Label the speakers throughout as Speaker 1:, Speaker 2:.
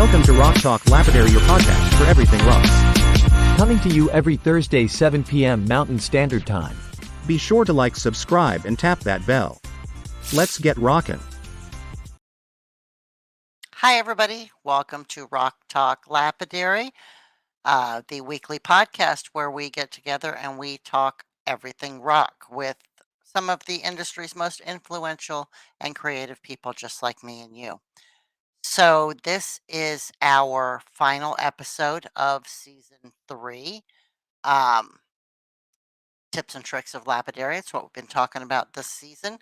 Speaker 1: Welcome to Rock Talk Lapidary, your podcast for everything rocks.
Speaker 2: Coming to you every Thursday 7 p.m. Mountain Standard Time.
Speaker 1: Be sure to like, subscribe, and tap that bell. Let's get rockin'.
Speaker 3: Hi, everybody. Welcome to Rock Talk Lapidary, the weekly podcast where we get together and we talk everything rock with some of the industry's most influential and creative people just like me and you. So, this is our final episode of season 3. Um, Tips and tricks of lapidary. It's what we've been talking about this season.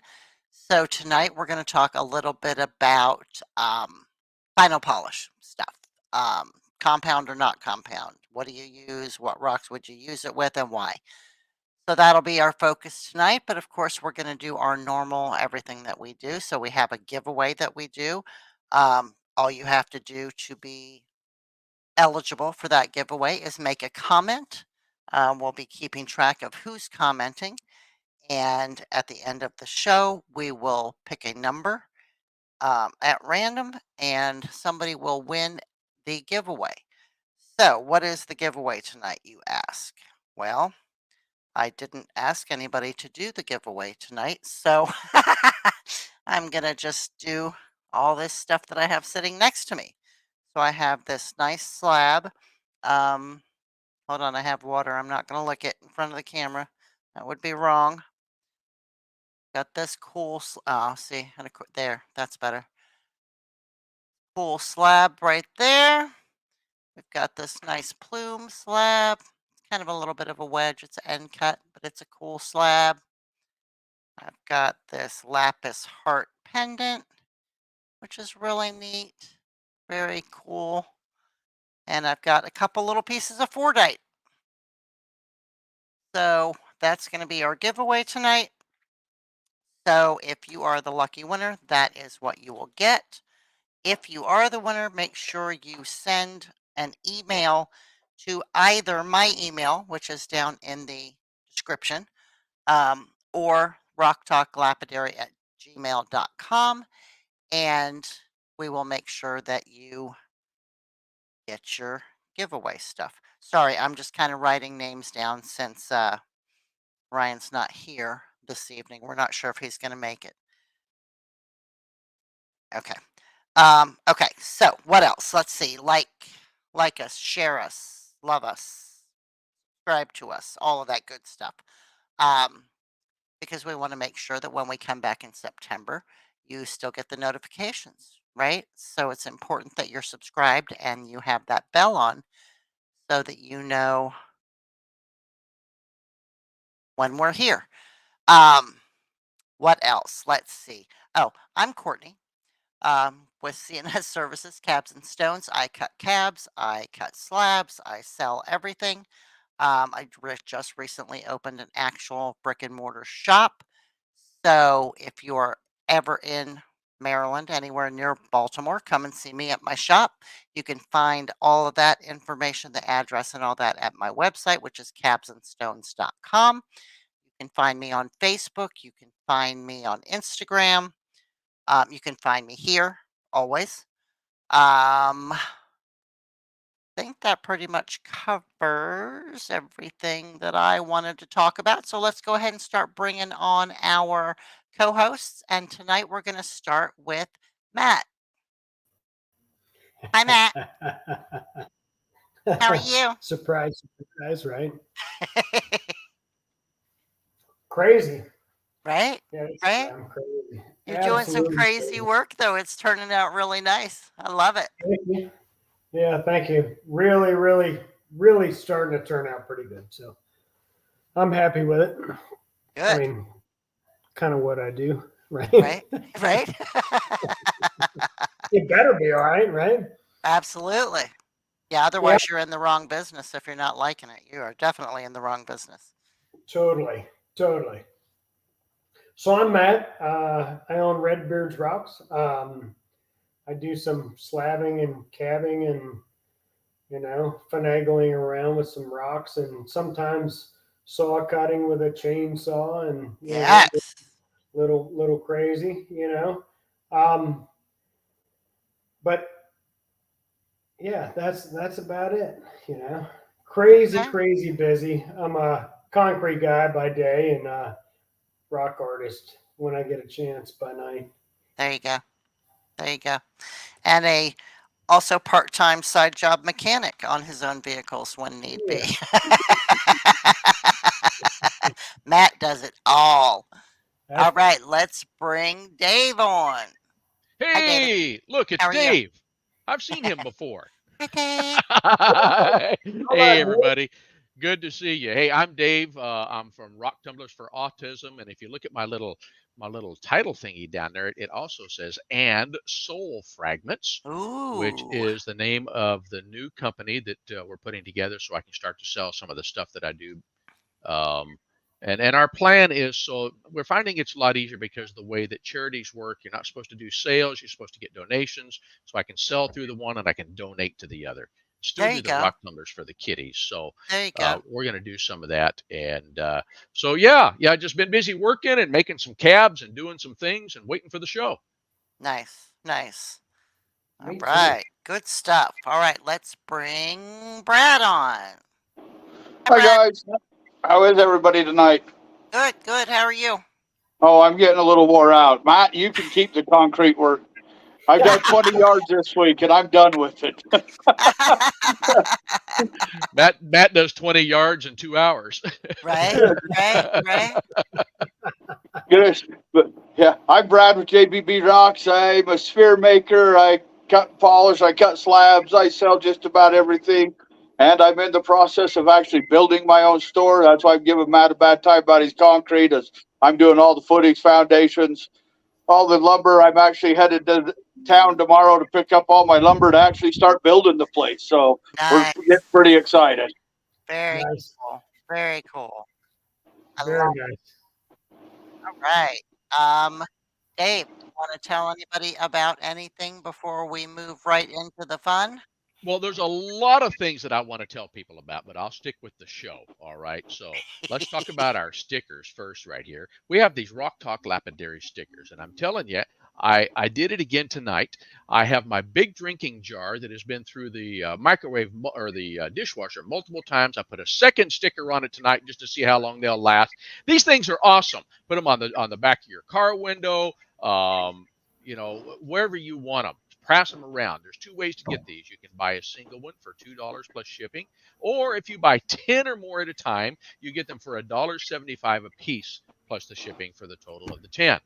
Speaker 3: So, tonight we're going to talk a little bit about final polish stuff. Compound or not compound. What do you use? What rocks would you use it with and why? So that'll be our focus tonight. But of course, we're going to do our normal everything that we do. So we have a giveaway that we do. All you have to do to be eligible for that giveaway is make a comment. We'll be keeping track of who's commenting. And at the end of the show, we will pick a number at random and somebody will win the giveaway. So, what is the giveaway tonight, you ask? Well, I didn't ask anybody to do the giveaway tonight, so I'm going to just do all this stuff that I have sitting next to me. So, I have this nice slab. Hold on, I have water. I'm not going to lick it in front of the camera. That would be wrong. Got this cool, see, there, that's better. Cool slab right there. We've got this nice plume slab. It's kind of a little bit of a wedge. It's an end cut, but it's a cool slab. I've got this lapis heart pendant, which is really neat. Very cool. And I've got a couple little pieces of Fordite. So that's going to be our giveaway tonight. So if you are the lucky winner, that is what you will get. If you are the winner, make sure you send an email to either my email, which is down in the description, or rocktalklapidary@gmail.com, and we will make sure that you get your giveaway stuff. Sorry, I'm just kind of writing names down since Ryan's not here this evening. We're not sure if he's going to make it. Okay. Okay, so what else? Let's see. Like us, share us, love us, subscribe to us, all of that good stuff. Because we want to make sure that when we come back in September, you still get the notifications, right? So it's important that you're subscribed and you have that bell on so that you know when we're here. What else? Let's see. Oh, I'm Courtney. With CNS Services, Cabs and Stones. I cut cabs, I cut slabs, I sell everything. I just recently opened an actual brick and mortar shop. So if you're ever in Maryland, anywhere near Baltimore, come and see me at my shop. You can find all of that information, the address and all that at my website, which is cabsandstones.com. You can find me on Facebook. You can find me on Instagram. You can find me here always. I think that pretty much covers everything that I wanted to talk about. So let's go ahead and start bringing on our co-hosts. And tonight we're going to start with Matt. Hi, Matt. How are you?
Speaker 4: Surprise, right? Crazy.
Speaker 3: Right?
Speaker 4: Yeah,
Speaker 3: Right?
Speaker 4: I'm crazy.
Speaker 3: You're doing some
Speaker 4: Absolutely
Speaker 3: crazy work, though. It's turning out really nice. I love it.
Speaker 4: Thank you. Yeah, thank you. Really, really, really starting to turn out pretty good. So I'm happy with it.
Speaker 3: Good.
Speaker 4: I mean, kind of what I do, right?
Speaker 3: Right? Right?
Speaker 4: It better be all right, right?
Speaker 3: Absolutely. Yeah, otherwise you're in the wrong business if you're not liking it. You are definitely in the wrong business.
Speaker 4: Totally. So I'm Matt. I own Redbeard's Rocks. I do some slabbing and cabbing and, finagling around with some rocks and sometimes saw cutting with a chainsaw and
Speaker 3: Yes.
Speaker 4: little crazy, But yeah, that's about it. You know, crazy,
Speaker 3: Okay.
Speaker 4: crazy busy. I'm a concrete guy by day and a rock artist when I get a chance by night.
Speaker 3: There you go. There you go. And a also part-time side job mechanic on his own vehicles when need be.
Speaker 4: Yeah,
Speaker 3: Matt does it all. All
Speaker 4: that's right.
Speaker 3: right, let's bring Dave on. Hi, David.
Speaker 5: Hey, look, it's
Speaker 3: How are you?
Speaker 5: Dave. I've seen him before.
Speaker 3: Hi, Dave.
Speaker 4: How about
Speaker 5: Hey,
Speaker 4: you?
Speaker 5: everybody. Good to see you. Hey, I'm Dave. I'm from Rock Tumblers for Autism, and if you look at my little title thingy down there, it also says "and Soul Fragments," which
Speaker 3: Ooh,
Speaker 5: is the name of the new company that we're putting together, so I can start to sell some of the stuff that I do. Um, and our plan is, so we're finding it's a lot easier because the way that charities work, you're not supposed to do sales, you're supposed to get donations. So I can sell through the one and I can donate to the other. Still
Speaker 3: there
Speaker 5: do
Speaker 3: you
Speaker 5: the
Speaker 3: go.
Speaker 5: rock numbers for the kiddies. So
Speaker 3: There you go.
Speaker 5: we're going to do some of that. And so, yeah, just been busy working and making some cabs and doing some things and waiting for the show.
Speaker 3: Nice, nice. All
Speaker 4: Me too.
Speaker 3: right, good stuff. All right, let's bring Brad on. Hi,
Speaker 6: Hi
Speaker 3: Brad.
Speaker 6: guys, how is everybody tonight?
Speaker 3: Good, good. How are you?
Speaker 6: Oh, I'm getting a little wore out. Matt, you can keep the concrete work. I've done 20 yards this week and I'm done with it.
Speaker 5: Matt does 20 yards in 2 hours.
Speaker 3: Right, right, right.
Speaker 6: Goodness, but yeah, I'm Brad with JBB Rocks. I'm a sphere maker. I cut and polish. I cut slabs. I sell just about everything. And I'm in the process of actually building my own store. That's why I'm giving Matt a bad time about his concrete. As I'm doing all the footings, foundations, all the lumber. I'm actually headed to town tomorrow to pick up all my lumber to actually start building the place. So we're
Speaker 3: Nice.
Speaker 6: getting pretty excited.
Speaker 3: Very
Speaker 4: Nice,
Speaker 3: cool. Very cool. I love
Speaker 4: very nice.
Speaker 3: it. Right. Dave, want to tell anybody about anything before we move right into the fun?
Speaker 5: Well, there's a lot of things that I want to tell people about, but I'll stick with the show. All right. So let's talk about our stickers first, right here. We have these Rock Talk Lapidary stickers, and I'm telling you, I did it again tonight. I have my big drinking jar that has been through the microwave or the dishwasher multiple times. I put a second sticker on it tonight just to see how long they'll last. These things are awesome. Put them on the back of your car window. Wherever you want them, pass them around. There's two ways to get these. You can buy a single one for $2 plus shipping, or if you buy 10 or more at a time, you get them for $1.75 a piece plus the shipping for the total of the 10.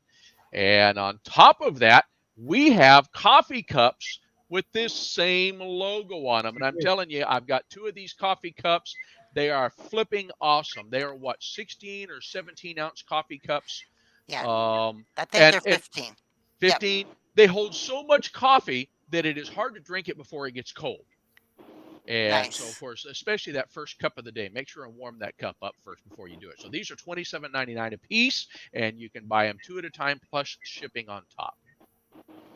Speaker 5: And on top of that, we have coffee cups with this same logo on them. And I'm telling you, I've got two of these coffee cups. They are flipping awesome. They are 16 or 17-ounce coffee cups.
Speaker 3: Yeah,
Speaker 5: Um,
Speaker 3: I think
Speaker 5: and,
Speaker 3: they're
Speaker 5: and
Speaker 3: 15. Yep.
Speaker 5: 15. They hold so much coffee that it is hard to drink it before it gets cold. And so, of
Speaker 3: Nice.
Speaker 5: course, especially that first cup of the day, make sure and warm that cup up first before you do it. So these are $27.99 a piece, and you can buy them two at a time plus shipping on top.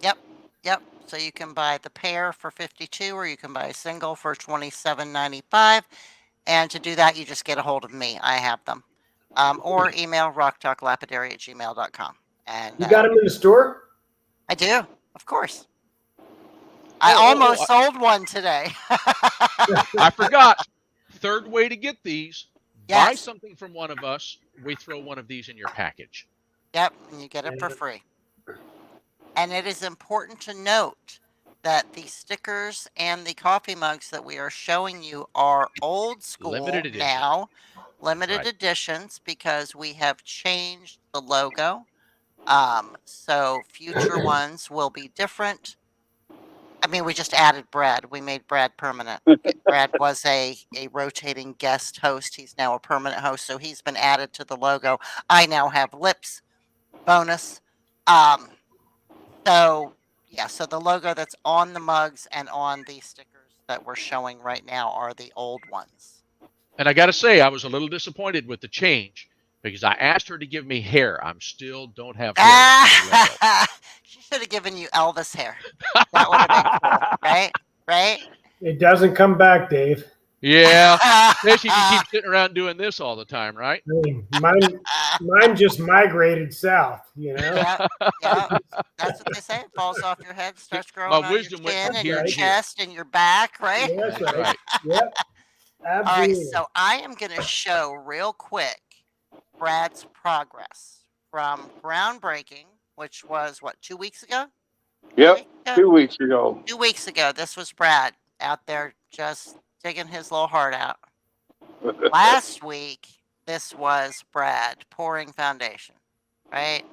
Speaker 3: Yep. Yep. So you can buy the pair for 52 or you can buy a single for 27.95. And to do that, you just get a hold of me. I have them. Or email rocktalklapidary@gmail.com. And
Speaker 4: You got them in the store?
Speaker 3: I do, of course. I
Speaker 5: Oh,
Speaker 3: almost sold one today.
Speaker 5: I forgot. Third way to get these, buy
Speaker 3: Yes.
Speaker 5: something from one of us. We throw one of these in your package.
Speaker 3: Yep. And you get it for
Speaker 4: Yeah.
Speaker 3: free. And it is important to note that the stickers and the coffee mugs that we are showing you are old
Speaker 5: Limited
Speaker 3: school
Speaker 5: edition.
Speaker 3: now, limited
Speaker 5: Right.
Speaker 3: editions because we have changed the logo. So future ones will be different. I mean, we just added Brad. We made Brad permanent. Brad was a rotating guest host. He's now a permanent host, so he's been added to the logo. I now have lips. Bonus. Um, so yeah, so the logo that's on the mugs and on the stickers that we're showing right now are the old ones.
Speaker 5: And I got to say, I was a little disappointed with the change because I asked her to give me hair. I'm still don't have hair on my logo.
Speaker 3: She should have given you Elvis hair. That would have been cool, right? Right?
Speaker 4: It doesn't come back, Dave.
Speaker 5: Yeah, especially if you keep sitting around doing this all the time, right?
Speaker 4: I mean, mine just migrated south,
Speaker 3: Yep, yep. That's what they say. It falls off your head, starts
Speaker 5: My
Speaker 3: growing on your
Speaker 5: wisdom went
Speaker 3: chin
Speaker 5: from
Speaker 3: and
Speaker 5: here
Speaker 3: your
Speaker 5: to
Speaker 4: Right.
Speaker 5: here.
Speaker 3: chest and your back, right?
Speaker 4: Yeah, that's
Speaker 5: That's
Speaker 4: right.
Speaker 5: right.
Speaker 4: Yep,
Speaker 3: All right,
Speaker 4: absolutely.
Speaker 3: so I am going to show real quick Brad's progress from groundbreaking, which was what, 2 weeks ago? 2
Speaker 6: Yep,
Speaker 3: weeks ago?
Speaker 6: 2 weeks ago.
Speaker 3: 2 weeks ago, this was Brad out there just digging his little heart out. Last week, this was Brad pouring foundation, right?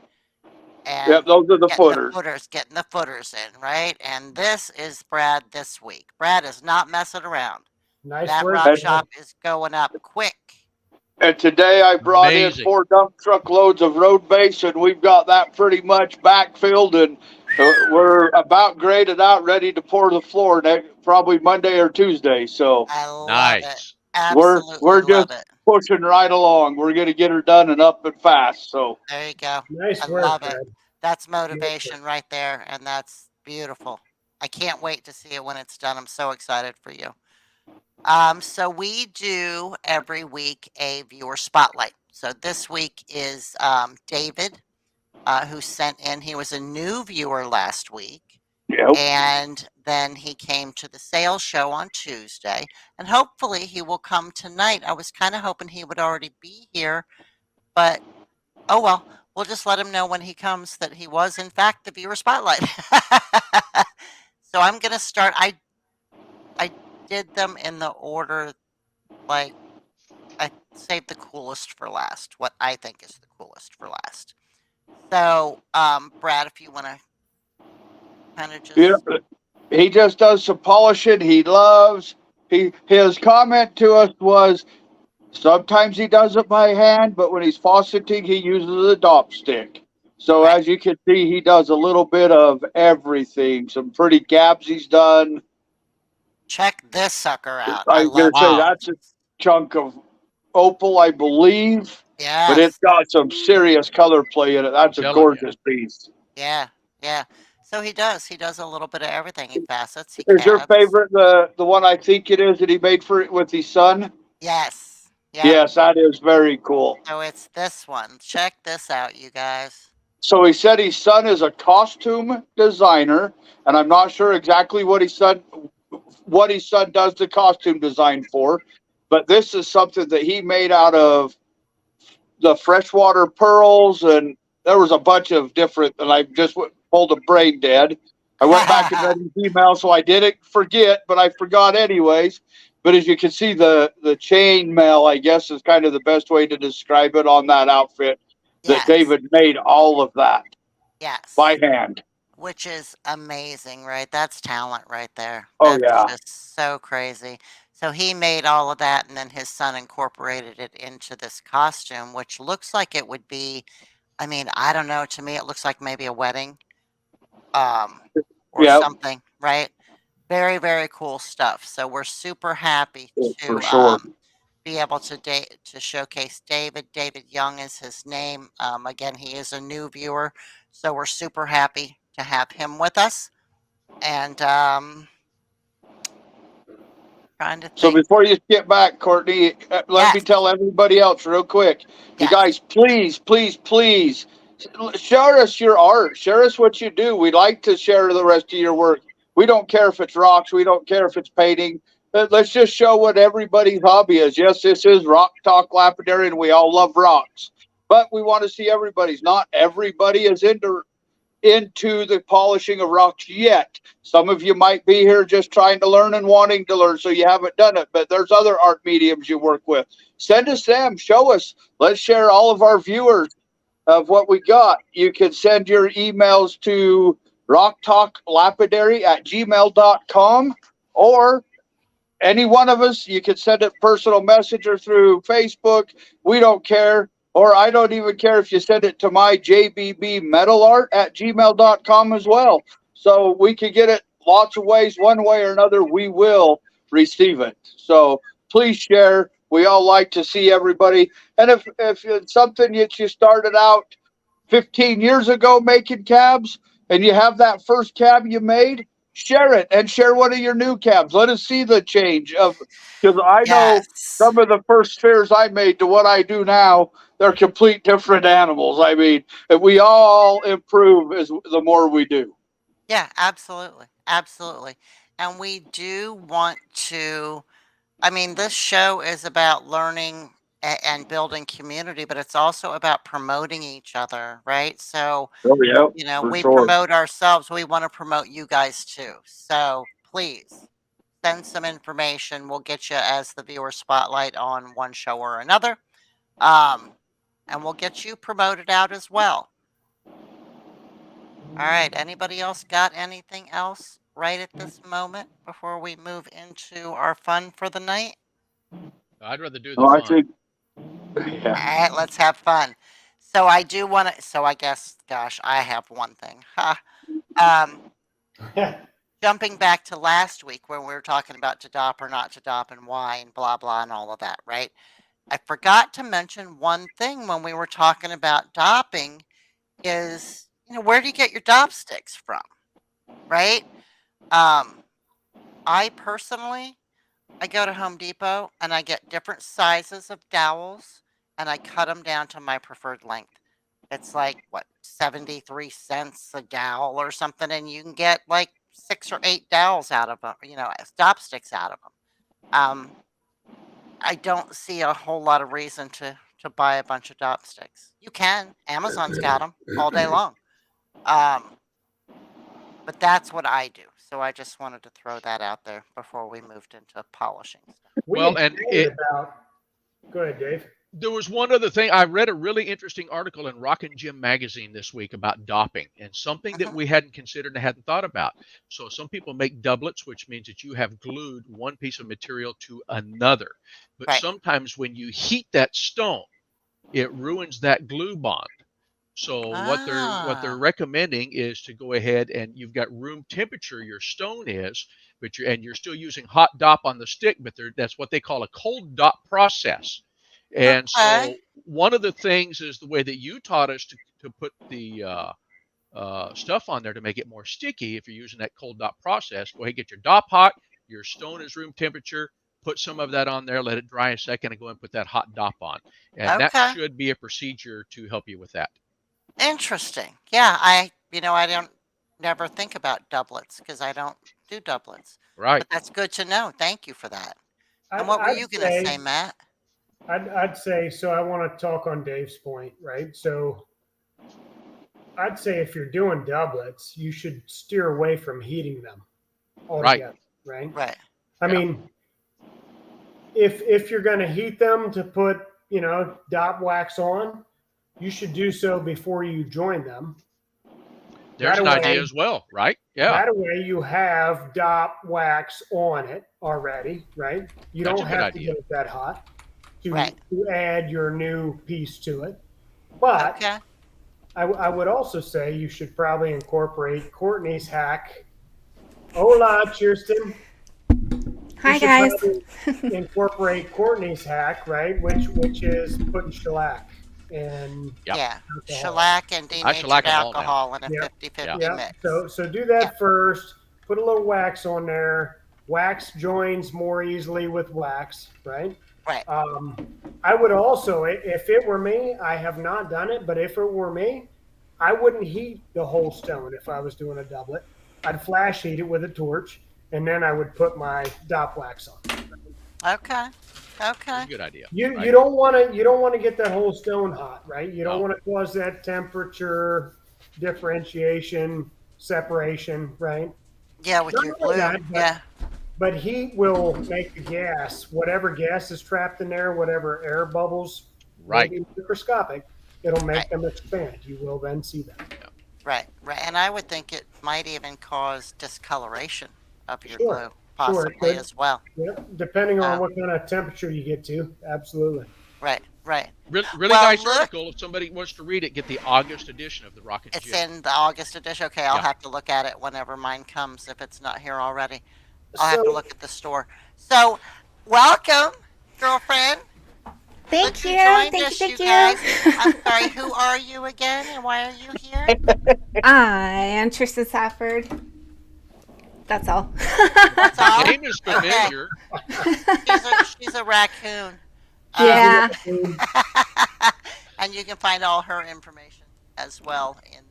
Speaker 6: Yep,
Speaker 3: And
Speaker 6: those are the footers.
Speaker 3: getting the footers in, right? And this is Brad this week. Brad is not messing around.
Speaker 4: Nice
Speaker 3: That
Speaker 4: work.
Speaker 3: rock
Speaker 6: And,
Speaker 3: shop is going up quick.
Speaker 6: and today I brought in
Speaker 5: Amazing.
Speaker 6: 4 dump truck loads of road base, and we've got that pretty much backfilled, and we're about graded out, ready to pour the floor probably Monday or Tuesday. So
Speaker 3: I love it.
Speaker 5: Nice.
Speaker 6: we're
Speaker 3: Absolutely
Speaker 6: just
Speaker 3: love it.
Speaker 6: pushing right along. We're going to get her done and up and fast. So
Speaker 3: There you go.
Speaker 4: Nice
Speaker 3: I
Speaker 4: work,
Speaker 3: love it.
Speaker 4: Brad.
Speaker 3: That's motivation right there, and that's beautiful. I can't wait to see it when it's done. I'm so excited for you. So we do every week a viewer spotlight. So this week is David, who sent in. He was a new viewer last week,
Speaker 6: yep.
Speaker 3: and then he came to the sales show on Tuesday, and hopefully he will come tonight. I was kind of hoping he would already be here, but oh well. We'll just let him know when he comes that he was in fact the viewer spotlight. So I'm gonna start. I did them in the order, like I saved the coolest for last. What I think is the coolest for last. So, Brad, if you want to kind of just
Speaker 6: Yeah, he just does some polishing. He loves. His comment to us was, sometimes he does it by hand, but when he's fauceting, he uses a dop stick. So
Speaker 3: right,
Speaker 6: as you can see, he does a little bit of everything. Some pretty gaps he's done.
Speaker 3: check this sucker out. I
Speaker 6: I'm gonna
Speaker 3: love
Speaker 6: say
Speaker 5: Wow.
Speaker 6: that's a chunk of opal, I believe, but it's
Speaker 3: Yes,
Speaker 6: got some serious color play in it. That's a
Speaker 5: Telling you.
Speaker 6: gorgeous piece.
Speaker 3: yeah, yeah. So he does. He does a little bit of everything. He facets. He
Speaker 6: Is your
Speaker 3: cabs.
Speaker 6: favorite the one I think it is that he made for with his son?
Speaker 3: Yes. Yep.
Speaker 6: Yes, that is very cool.
Speaker 3: So it's this one. Check this out, you guys.
Speaker 6: So he said his son is a costume designer, and I'm not sure exactly what his son does the costume design for, but this is something that he made out of the freshwater pearls, and there was a bunch of different, and I just pulled a brain dead. I went back and read his email, so I didn't forget, but I forgot anyways. But as you can see, the chain mail, I guess, is kind of the best way to describe it on that outfit. That
Speaker 3: Yes.
Speaker 6: David made all of that
Speaker 3: Yes.
Speaker 6: by hand.
Speaker 3: Which is amazing, right? That's talent right there.
Speaker 6: Oh,
Speaker 3: That's
Speaker 6: yeah.
Speaker 3: just so crazy. So he made all of that, and then his son incorporated it into this costume, which looks like it would be, I mean, I don't know. To me, it looks like maybe a wedding, or
Speaker 6: Yeah,
Speaker 3: something, right? Very, very cool stuff. So we're super happy
Speaker 6: for
Speaker 3: to
Speaker 6: sure.
Speaker 3: be able to showcase David. David Young is his name. Again, he is a new viewer, so we're super happy to have him with us. And trying to
Speaker 6: So
Speaker 3: think.
Speaker 6: before you get back, Courtney, let me
Speaker 3: Yes,
Speaker 6: tell everybody else real quick. You
Speaker 3: yes,
Speaker 6: guys, please, please, please share us your art. Share us what you do. We'd like to share the rest of your work. We don't care if it's rocks. We don't care if it's painting. Let's just show what everybody's hobby is. Yes, this is Rock Talk Lapidary, and we all love rocks. But we want to see everybody's. Not everybody is into the polishing of rocks yet. Some of you might be here just trying to learn and wanting to learn, so you haven't done it, but there's other art mediums you work with. Send us them, show us. Let's share all of our viewers of what we got. You can send your emails to rocktalklapidary@gmail.com, or any one of us. You can send it personal message or through Facebook. We don't care. Or I don't even care if you send it to my jbbmetalart@gmail.com as well. So we can get it lots of ways. One way or another, we will receive it. So please share. We all like to see everybody. And if it's something that you started out 15 years ago making cabs, and you have that first cab you made, share it and share one of your new cabs. Let us see the change of, because I know
Speaker 3: Yes.
Speaker 6: some of the first fares I made to what I do now, they're complete different animals. I mean, we all improve as the more we do.
Speaker 3: Yeah, absolutely. Absolutely. And we do want to, I mean, this show is about learning and building community, but it's also about promoting each other, right? So,
Speaker 6: Oh yeah, for
Speaker 3: we
Speaker 6: sure.
Speaker 3: promote ourselves. We want to promote you guys too. So please send some information. We'll get you as the viewer spotlight on one show or another. Um, and we'll get you promoted out as well. All right. Anybody else got anything else right at this moment before we move into our fun for the night?
Speaker 5: I'd rather do the
Speaker 6: No, I
Speaker 5: fun.
Speaker 6: think,
Speaker 3: All
Speaker 6: yeah.
Speaker 3: right, let's have fun. So I do want to. So I guess, gosh, I have one thing. Ha. Jumping back to last week when we were talking about to dop or not to dop and why and blah blah and all of that, right? I forgot to mention one thing when we were talking about dopping is, where do you get your dop sticks from, right? I personally, I go to Home Depot and I get different sizes of dowels and I cut them down to my preferred length. It's like what, 73 cents a dowel or something, and you can get like 6 or 8 dowels out of them, stop sticks out of them. I don't see a whole lot of reason to buy a bunch of dop sticks. You can. Amazon's got them all day long. But that's what I do. So I just wanted to throw that out there before we moved into polishing stuff.
Speaker 5: Well, and
Speaker 4: Go ahead, Dave.
Speaker 5: there was one other thing. I read a really interesting article in Rock and Gym magazine this week about dopping and something that we hadn't considered and hadn't thought about. So some people make doublets, which means that you have glued one piece of material to another. But
Speaker 3: Right.
Speaker 5: sometimes when you heat that stone, it ruins that glue bond. So what they're recommending is to go ahead and you've got room temperature your stone is, but you're still using hot dop on the stick, but that's what they call a cold dop process. And so one of the things is the way that you taught us to put the stuff on there to make it more sticky. If you're using that cold dop process, go ahead and get your dop hot. Your stone is room temperature. Put some of that on there, let it dry a second, and go and put that hot dop on. And that should be a procedure to help you with that.
Speaker 3: Interesting. Yeah, I don't never think about doublets because I don't do doublets.
Speaker 5: Right.
Speaker 3: But that's good to know. Thank you for that. And what were you going to say, Matt?
Speaker 4: I'd say, so I want to talk on Dave's point, right? So I'd say if you're doing doublets, you should steer away from heating them altogether, right?
Speaker 3: Right.
Speaker 4: I mean, if you're going to heat them to put, dop wax on, you should do so before you join them.
Speaker 5: There's an idea as well, right? Yeah.
Speaker 4: That way you have dop wax on it already, right? You don't have to get it that hot to add your new piece to it. But I would also say you should probably incorporate Courtney's hack. Hola, Kersten.
Speaker 7: Hi, guys.
Speaker 4: Incorporate Courtney's hack, right? Which is putting shellac and
Speaker 3: shellac and denatured alcohol in a 50-50 mix.
Speaker 4: So do that first. Put a little wax on there. Wax joins more easily with wax, right?
Speaker 3: Right.
Speaker 4: I would also, if it were me, I have not done it, but if it were me, I wouldn't heat the whole stone if I was doing a doublet. I'd flash heat it with a torch, and then I would put my dop wax on.
Speaker 3: Okay.
Speaker 5: Good idea.
Speaker 4: You don't want to get that whole stone hot, right? You don't want to cause that temperature differentiation, separation, right?
Speaker 3: Yeah, with your glue.
Speaker 4: But heat will make the gas, whatever gas is trapped in there, whatever air bubbles, maybe microscopic, it'll make them expand. You will then see that.
Speaker 3: Right. And I would think it might even cause discoloration of your glue, possibly as well.
Speaker 4: Yeah, depending on what kind of temperature you get to, absolutely.
Speaker 3: Right.
Speaker 5: Really nice article. If somebody wants to read it, get the August edition of the Rock and Gym.
Speaker 3: It's in the August edition. Okay, I'll have to look at it whenever mine comes if it's not here already. I'll have to look at the store. So, welcome, girlfriend.
Speaker 7: Thank you.
Speaker 3: Thank you. I'm sorry, who are you again and why are you here?
Speaker 7: I am Tristan Safford. That's all.
Speaker 3: That's all?
Speaker 5: The name is familiar.
Speaker 3: Okay. She's a raccoon.
Speaker 7: Yeah.
Speaker 3: And you can find all her information as well in the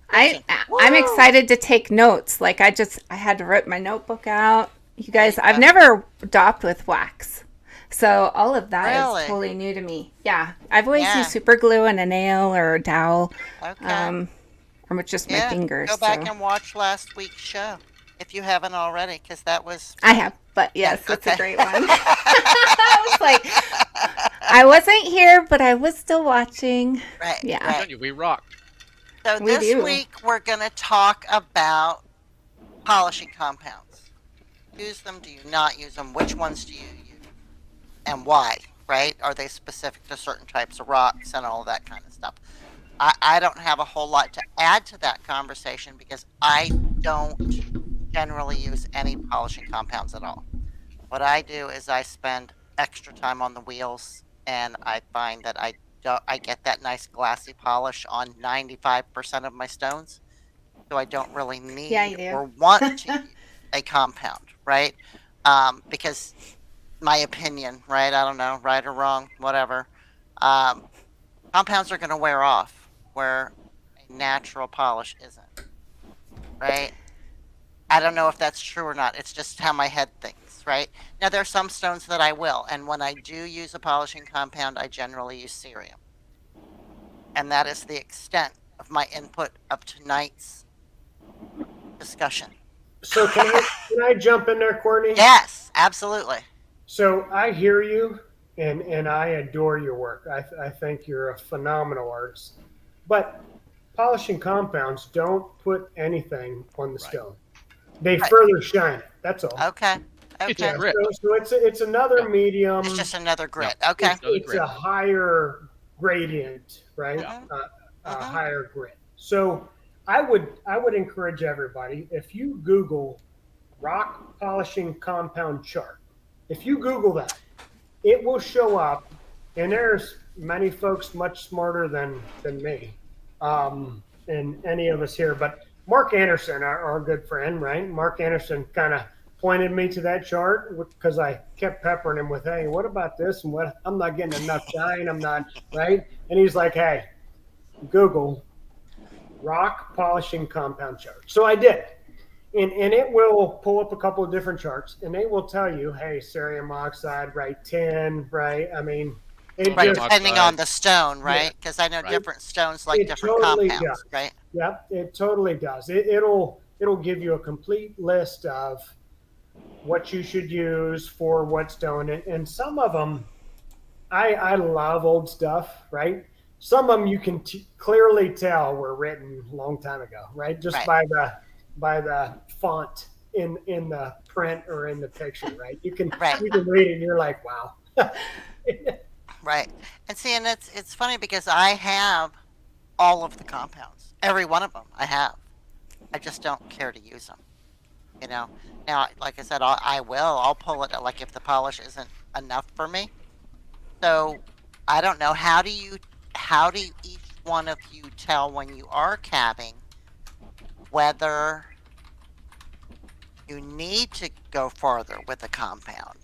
Speaker 7: I'm excited to take notes. Like I had to rip my notebook out. You guys, I've
Speaker 3: go.
Speaker 7: never dopped with wax. So all of that
Speaker 3: Really?
Speaker 7: is totally new to me. Yeah. I've always
Speaker 3: Yeah.
Speaker 7: used super glue and a nail or a dowel.
Speaker 3: Okay.
Speaker 7: Or with just my fingers.
Speaker 3: Go back and watch last week's show if you haven't already, because that was.
Speaker 7: I have, but yes,
Speaker 3: Yeah,
Speaker 7: it's a great one. I was like, I wasn't here, but I was still watching.
Speaker 3: Right.
Speaker 7: Yeah.
Speaker 3: Right.
Speaker 5: We rock.
Speaker 3: So
Speaker 7: We
Speaker 3: this
Speaker 7: do.
Speaker 3: week we're going to talk about polishing compounds. Use them? Do you not use them? Which ones do you use? And why? Right? Are they specific to certain types of rocks and all that kind of stuff? I don't have a whole lot to add to that conversation because I don't generally use any polishing compounds at all. What I do is I spend extra time on the wheels, and I find that I get that nice glassy polish on 95% of my stones, so I don't really need or want to use a compound, right? Because my opinion, right? I don't know, right or wrong, whatever. Compounds are going to wear off where a natural polish isn't, right? I don't know if that's true or not. It's just how my head thinks, right? Now, there are some stones that I will, and when I do use a polishing compound, I generally use cerium. And that is the extent of my input of tonight's discussion.
Speaker 4: So can I jump in there, Courtney?
Speaker 3: Yes, absolutely.
Speaker 4: So I hear you, and I adore your work. I think you're a phenomenal artist. But polishing compounds don't put anything on the stone. They further shine it. That's all.
Speaker 3: Okay.
Speaker 5: It's a grit.
Speaker 4: So it's another medium.
Speaker 3: It's just another grit. Okay.
Speaker 4: It's a higher gradient, right? Higher grit. So I would encourage everybody, if you Google rock polishing compound chart, if you Google that, it will show up, and there's many folks much smarter than me, and any of us here, but Mark Anderson, our good friend, right? Mark Anderson kind of pointed me to that chart because I kept peppering him with, hey, what about this? And what? I'm not getting enough shine. I'm not, right? And he's like, hey, Google rock polishing compound chart. So I did. And it will pull up a couple of different charts, and they will tell you, hey, cerium oxide, right, 10, right? I mean,
Speaker 3: depending on the stone, right? Because I know different stones like different compounds, right?
Speaker 4: Yep, it totally does. It'll give you a complete list of what you should use for what stone, and some of them, I love old stuff, right? Some of them you can clearly tell were written a long time ago, right? Just by the font in the print or in the picture, right? You can read it and you're like, wow.
Speaker 3: Right. And see, and it's funny because I have all of the compounds. Every one of them I have. I just don't care to use them. You know? Now, like I said, I'll pull it, like if the polish isn't enough for me. So, I don't know. How do each one of you tell when you are cabbing whether you need to go farther with a compound?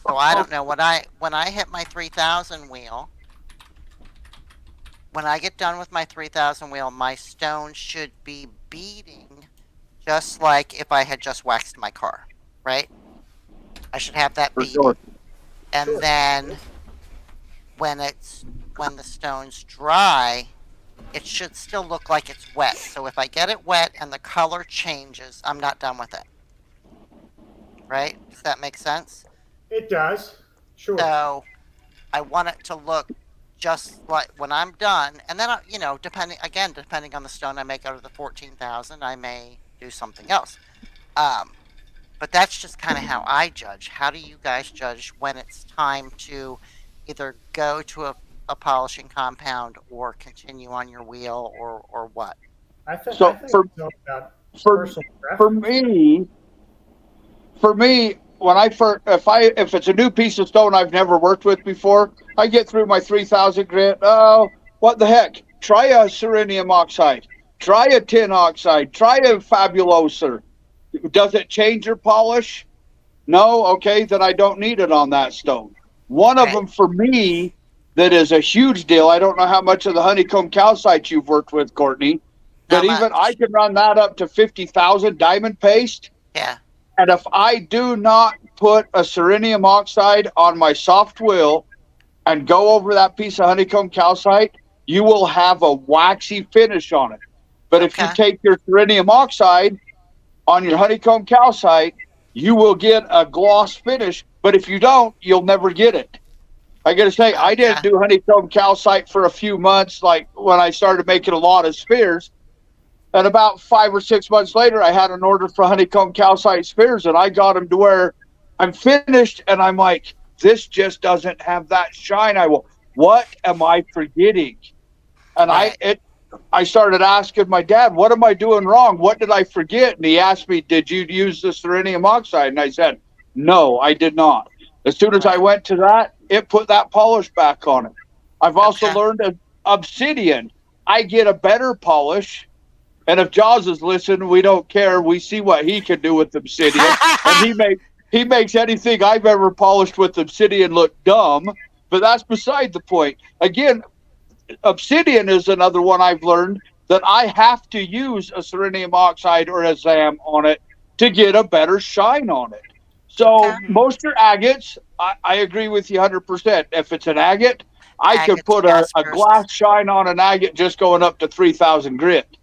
Speaker 3: So I don't know, when I hit my 3000 wheel, when I get done with my 3000 wheel, my stone should be beading just like if I had just waxed my car, right? I should have that beading. Sure. And then when the stone's dry, it should still look like it's wet. So if I get it wet and the color changes, I'm not done with it. Right? Does that make sense?
Speaker 4: It does. Sure.
Speaker 3: So I want it to look just like when I'm done. And then, depending on the stone I make out of the 14,000, I may do something else. But that's just kind of how I judge. How do you guys judge when it's time to either go to a polishing compound or continue on your wheel or what?
Speaker 4: I think
Speaker 6: for me, when if it's a new piece of stone I've never worked with before, I get through my 3000 grit. Oh, what the heck? Try a cerium oxide. try a tin oxide, try a Fabuloser. Does it change your polish? No? Okay, then I don't need it on that stone. One of them for me that is a huge deal. I don't know how much of the honeycomb calcite you've worked with, Courtney, but even I can run that up to 50,000 diamond paste.
Speaker 3: Yeah.
Speaker 6: And if I do not put a serenium oxide on my soft wheel and go over that piece of honeycomb calcite, you will have a waxy finish on it. But if you take your serenium oxide on your honeycomb calcite, you will get a gloss finish. But if you don't, you'll never get it. I got to say, I didn't do honeycomb calcite for a few months, like when I started making a lot of spheres. And about 5 or 6 months later, I had an order for honeycomb calcite spheres, and I got them to where I'm finished, and I'm like, this just doesn't have that shine. What am I forgetting? And I started asking my dad, what am I doing wrong? What did I forget? And he asked me, did you use the serenium oxide? And I said, no, I did not. As soon as I went to that, it put that polish back on it. I've also learned that obsidian, I get a better polish. And if Jaws is listening, we don't care. We see what he can do with obsidian. And he makes anything I've ever polished with obsidian look dumb. But that's beside the point. Again, obsidian is another one I've learned that I have to use a serenium oxide or a ZAM on it to get a better shine on it. So most are agates. I agree with you 100%. If it's an agate, I can put a glass shine on an agate just going up to 3,000 grit.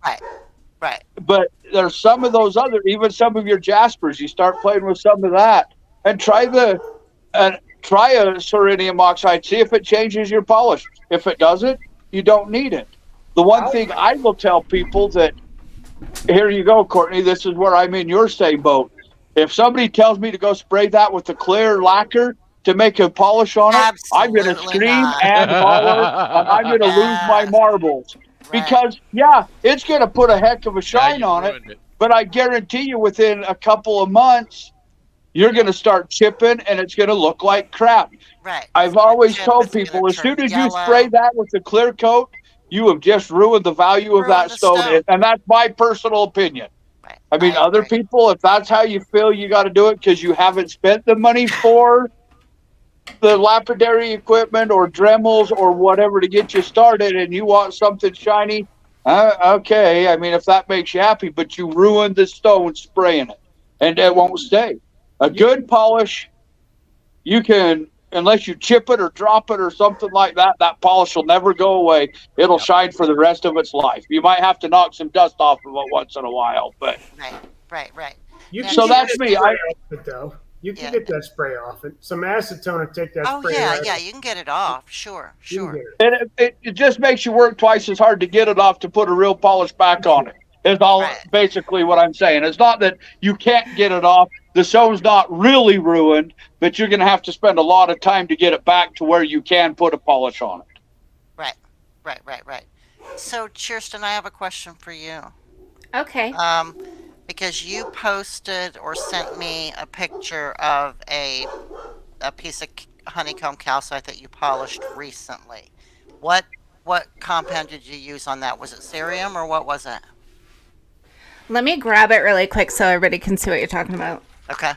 Speaker 3: Right.
Speaker 6: But there's some of those other, even some of your jaspers, you start playing with some of that and try a serenium oxide, see if it changes your polish. If it doesn't, you don't need it. The one thing I will tell people that, here you go, Courtney, this is where I'm in your same boat. If somebody tells me to go spray that with a clear lacquer to make a polish on it, I'm going to scream and holler, and I'm going to lose my marbles. Because, it's going to put a heck of a shine on it, but I guarantee you within a couple of months, you're going to start chipping, and it's going to look like crap.
Speaker 3: Right.
Speaker 6: I've always told people, as soon as you spray that with a clear coat, you have just ruined the value of that stone. And that's my personal opinion. Right. I mean, other people, if that's how you feel, you got to do it because you haven't spent the money for the lapidary equipment or Dremels or whatever to get you started, and you want something shiny, okay. I mean, if that makes you happy, but you ruined the stone spraying it, and it won't stay. A good polish, you can, unless you chip it or drop it or something like that, that polish will never go away. It'll shine for the rest of its life. You might have to knock some dust off of it once in a while, but
Speaker 3: right.
Speaker 6: So that's me.
Speaker 4: You can get that spray off. Some acetone will take that spray off.
Speaker 3: You can get it off. Sure.
Speaker 6: And it just makes you work twice as hard to get it off to put a real polish back on it. Is all basically what I'm saying. It's not that you can't get it off. The stone's not really ruined, but you're going to have to spend a lot of time to get it back to where you can put a polish on it.
Speaker 3: Right. So, Kersten, I have a question for you.
Speaker 7: Okay.
Speaker 3: Because you posted or sent me a picture of a piece of honeycomb calcite that you polished recently. What compound did you use on that? Was it cerium or what was it?
Speaker 7: Let me grab it really quick so everybody can see what you're talking about.
Speaker 3: Okay.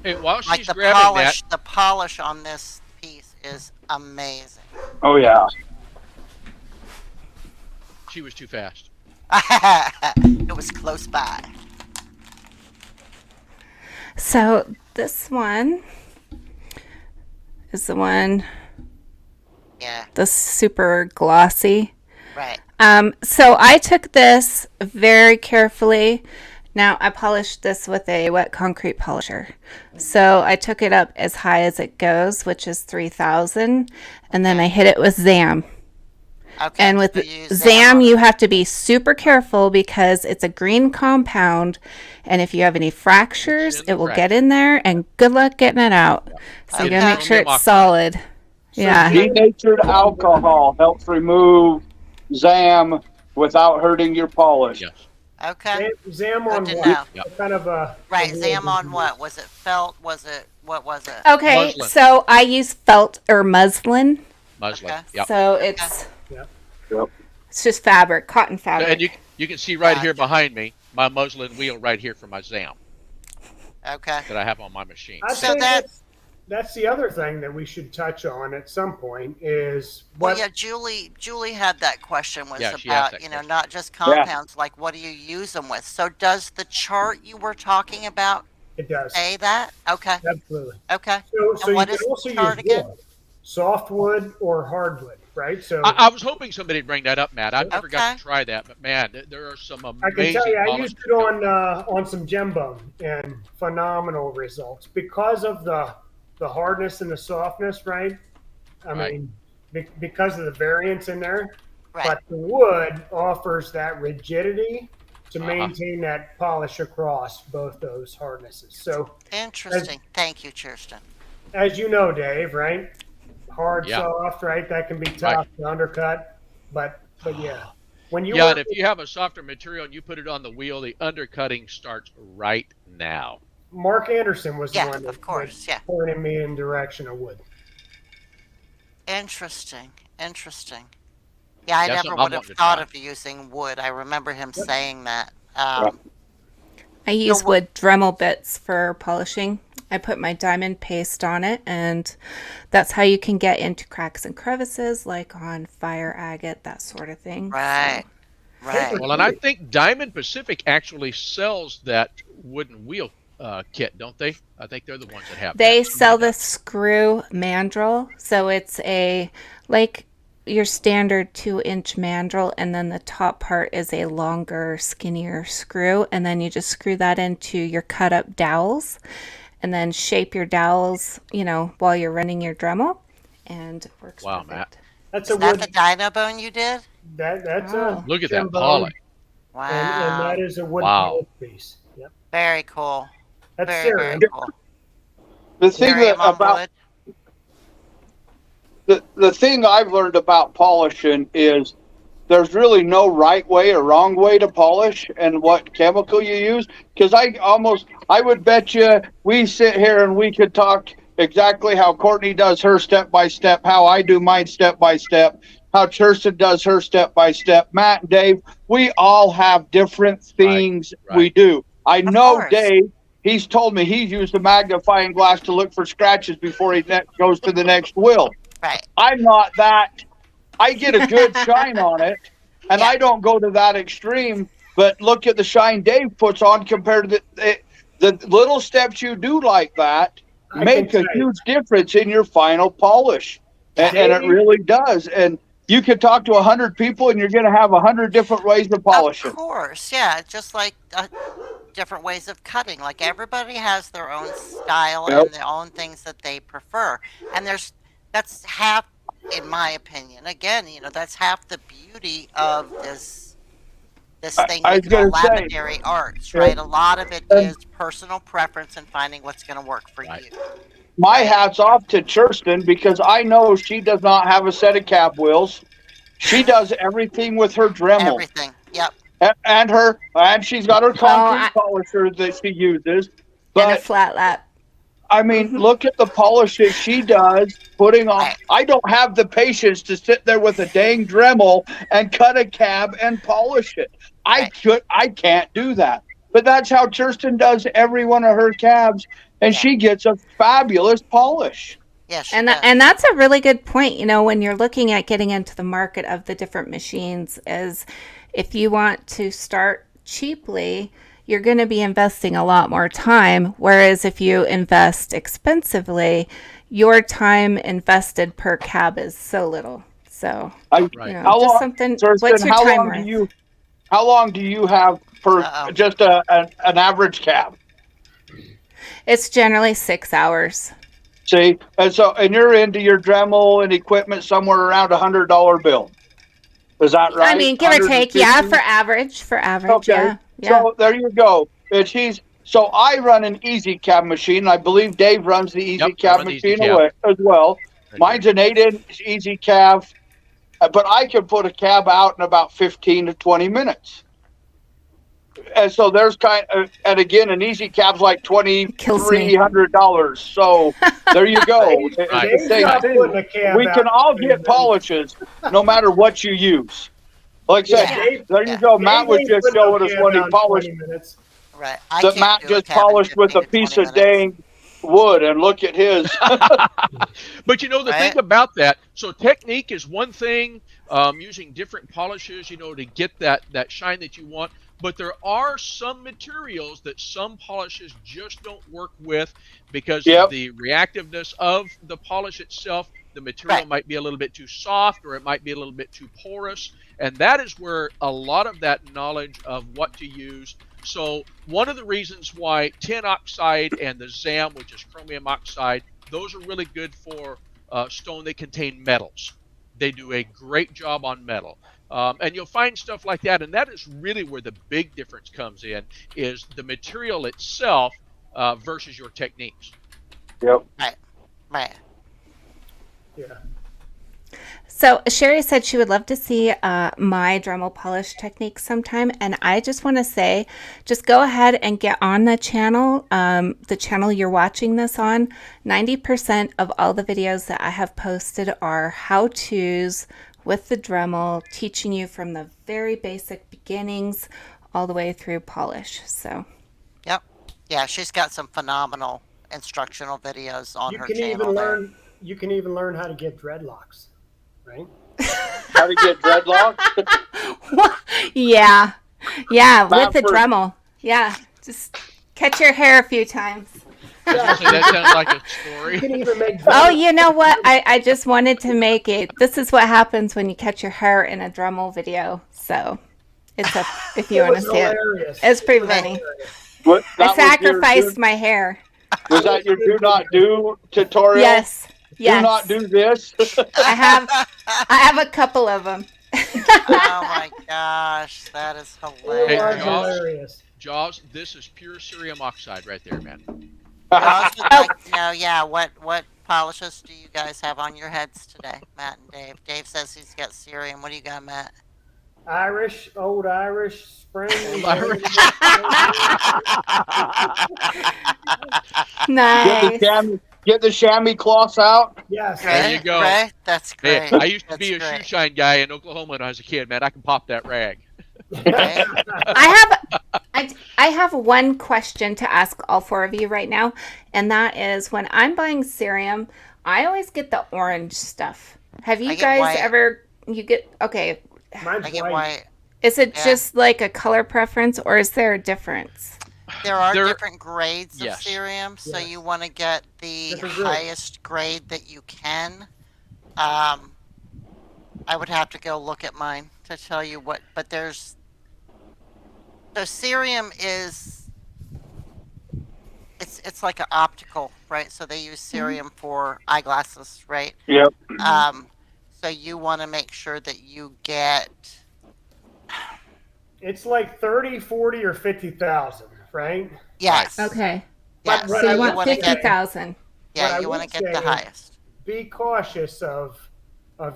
Speaker 5: Hey, while she's
Speaker 3: the
Speaker 5: grabbing
Speaker 3: the polish on this piece is amazing.
Speaker 6: Oh yeah.
Speaker 5: She was too fast.
Speaker 3: It was close by.
Speaker 7: So this one is the one.
Speaker 3: Yeah.
Speaker 7: The super glossy.
Speaker 3: Right.
Speaker 7: So I took this very carefully. Now I polished this with a wet concrete polisher. So I took it up as high as it goes, which is 3,000, and then I hit it with ZAM.
Speaker 3: Okay.
Speaker 7: And with ZAM, you have to be super careful because it's a green compound, and if you have any fractures, it will get in there, and good luck getting it out. So you gotta make sure it's solid. Yeah.
Speaker 6: Denatured alcohol helps remove ZAM without hurting your polish.
Speaker 5: Yes.
Speaker 3: Okay.
Speaker 4: ZAM on what?
Speaker 5: Yep.
Speaker 4: Kind of a
Speaker 3: ZAM on what? Was it felt? What was it?
Speaker 7: Okay,
Speaker 5: Muslin.
Speaker 7: so I use felt or muslin.
Speaker 5: Muslin.
Speaker 3: Okay.
Speaker 5: Yep.
Speaker 7: So it's
Speaker 6: Yep.
Speaker 7: it's just fabric, cotton fabric.
Speaker 5: You can see right here behind me my muslin wheel right here for my ZAM.
Speaker 3: Okay.
Speaker 5: That I have on my machine.
Speaker 4: I think that's the other thing that we should touch on at some point is
Speaker 3: what. Well, yeah, Julie had that question was about not just compounds, like what do you use them with? So does the chart you were talking about?
Speaker 4: It does
Speaker 3: say that? Okay.
Speaker 4: Absolutely.
Speaker 3: Okay.
Speaker 4: So you can also use wood, softwood or hardwood, right? So
Speaker 5: I was hoping somebody'd bring that up, Matt. I've never got to try that, but man, there are some amazing.
Speaker 4: I can tell you, I used it on some gem bone and phenomenal results because of the hardness and the softness, right? I mean, because of the variance in there. Right. But the wood offers that rigidity to maintain that polish across both those hardnesses. So
Speaker 3: interesting. Thank you, Kersten.
Speaker 4: As you know, Dave, right? Hard, soft, right? That can be tough to undercut, but yeah. When you
Speaker 5: and if you have a softer material and you put it on the wheel, the undercutting starts right now.
Speaker 4: Mark Anderson was the one
Speaker 3: of course,
Speaker 4: pointed me in direction of wood.
Speaker 3: Interesting. Yeah, I never would have thought of using wood. I remember him saying that.
Speaker 7: I use wood Dremel bits for polishing. I put my diamond paste on it, and that's how you can get into cracks and crevices, like on fire agate, that sort of thing.
Speaker 3: Right.
Speaker 5: Well, and I think Diamond Pacific actually sells that wooden wheel kit, don't they? I think they're the ones that have.
Speaker 7: They sell the screw mandrel, so it's like your standard 2-inch mandrel, and then the top part is a longer, skinnier screw, and then you just screw that into your cut up dowels, and then shape your dowels, while you're running your Dremel, and it works.
Speaker 5: Wow,
Speaker 7: perfect.
Speaker 5: Matt.
Speaker 3: Is that the Dyna bone you did?
Speaker 4: That's
Speaker 5: look at that polish.
Speaker 3: Wow.
Speaker 4: And that is a wood piece. Yep.
Speaker 3: Very cool.
Speaker 4: That's
Speaker 3: very cool.
Speaker 6: The thing about the thing I've learned about polishing is there's really no right way or wrong way to polish and what chemical you use. Because I would bet you we sit here and we could talk exactly how Courtney does her step by step, how I do mine step by step, how Kersten does her step by step. Matt and Dave, we all have different things we do. I know Dave. He's told me he's used a magnifying glass to look for scratches before he goes to the next wheel.
Speaker 3: Right.
Speaker 6: I'm not that. I get a good shine on it, and I don't go to that extreme. But look at the shine Dave puts on compared to the little steps you do like that make a huge difference in your final polish, and it really does. And you could talk to 100 people, and you're going to have 100 different ways to polish it.
Speaker 3: Of course, yeah. Just like different ways of cutting. Like everybody has their own style and their own things that they prefer, and that's half, in my opinion. Again, that's half the beauty of this thing we call lapidary arts, right? A lot of it is personal preference and finding what's going to work for you.
Speaker 6: My hat's off to Kersten because I know she does not have a set of cab wheels. She does everything with her Dremel.
Speaker 3: Everything, yep.
Speaker 6: And she's got her concrete polisher that she uses.
Speaker 7: And a flat lap.
Speaker 6: I mean, look at the polish that she does putting on. I don't have the patience to sit there with a dang Dremel and cut a cab and polish it. I can't do that. But that's how Kersten does every one of her cabs, and she gets a fabulous polish.
Speaker 3: Yes,
Speaker 7: and that's a really good point. When you're looking at getting into the market of the different machines, is if you want to start cheaply, you're going to be investing a lot more time. Whereas if you invest expensively, your time invested per cab is so little. So,
Speaker 6: how long do you have per just an average cab?
Speaker 7: It's generally 6 hours.
Speaker 6: See, and you're into your Dremel and equipment somewhere around $100 bill. Is that right?
Speaker 7: I mean, give or take, for average,
Speaker 6: okay.
Speaker 7: Yeah.
Speaker 6: So there you go. So I run an Easy Cab machine. I believe Dave runs the Easy Cab machine as well. Mine's an 8-inch Easy Cab, but I can put a cab out in about 15 to 20 minutes. And so there's and again, an Easy Cab's like $2,300. So there you go. We can all get polishes no matter what you use. Like I said, there you go. Matt was just showing us when he polished.
Speaker 3: Right.
Speaker 6: Matt just polished with a piece of dang wood, and look at his.
Speaker 5: But you know, the thing about that, so technique is one thing, using different polishes, you know, to get that shine that you want. But there are some materials that some polishes just don't work with because of the reactiveness of the polish itself. The material might be a little bit too soft, or it might be a little bit too porous. And that is where a lot of that knowledge of what to use. So one of the reasons why tin oxide and the ZAM, which is chromium oxide, those are really good for stone that contain metals. They do a great job on metal. And you'll find stuff like that. And that is really where the big difference comes in, is the material itself versus your techniques.
Speaker 6: Yep.
Speaker 3: Right.
Speaker 4: Yeah.
Speaker 7: So Sherry said she would love to see my Dremel polish technique sometime, and I just want to say, just go ahead and get on the channel you're watching this on. 90% of all the videos that I have posted are how-tos with the Dremel, teaching you from the very basic beginnings all the way through polish. So.
Speaker 3: Yep. Yeah, she's got some phenomenal instructional videos on her channel.
Speaker 4: You can even learn how to get dreadlocks. Right?
Speaker 6: How to get dreadlocks?
Speaker 7: Yeah, with the Dremel. Yeah, just catch your hair a few times.
Speaker 5: That sounds like a story.
Speaker 4: You can even make
Speaker 7: oh, you know what? I just wanted to make it. This is what happens when you catch your hair in a Dremel video. So it's a, if you want to see it. It's pretty funny. I sacrificed my hair.
Speaker 6: Was that your do not do tutorial?
Speaker 7: Yes.
Speaker 6: Do not do this.
Speaker 7: I have a couple of them.
Speaker 3: Oh my gosh, that is
Speaker 4: hilarious.
Speaker 5: Hey, Jaws, this is pure cerium oxide right there, man.
Speaker 3: Jaws would like to know, what polishes do you guys have on your heads today, Matt and Dave? Dave says he's got cerium. What do you got, Matt?
Speaker 4: Old Irish Spring.
Speaker 7: Nice.
Speaker 6: Get the chamois cloths out.
Speaker 4: Yes.
Speaker 5: There you go.
Speaker 3: Right? That's great.
Speaker 5: Hey, I used to be a shoe shine guy in Oklahoma when I was a kid, man. I can pop that rag.
Speaker 7: I have one question to ask all four of you right now, and that is, when I'm buying cerium, I always get the orange stuff. Have you guys ever? You get okay.
Speaker 4: Mine's white.
Speaker 7: Is it just like a color preference, or is there a difference?
Speaker 3: There are different grades of cerium, so you want to get the highest grade that you can. I would have to go look at mine to tell you what, but there's... So cerium is... It's like an optical, right? So they use cerium for eyeglasses, right?
Speaker 6: Yep.
Speaker 3: So you want to make sure that you get...
Speaker 4: It's like 30, 40, or 50,000, right?
Speaker 3: Yes.
Speaker 7: Okay.
Speaker 3: Yes.
Speaker 7: So you want 50,000.
Speaker 3: Yeah, you want to get the highest.
Speaker 4: Be cautious of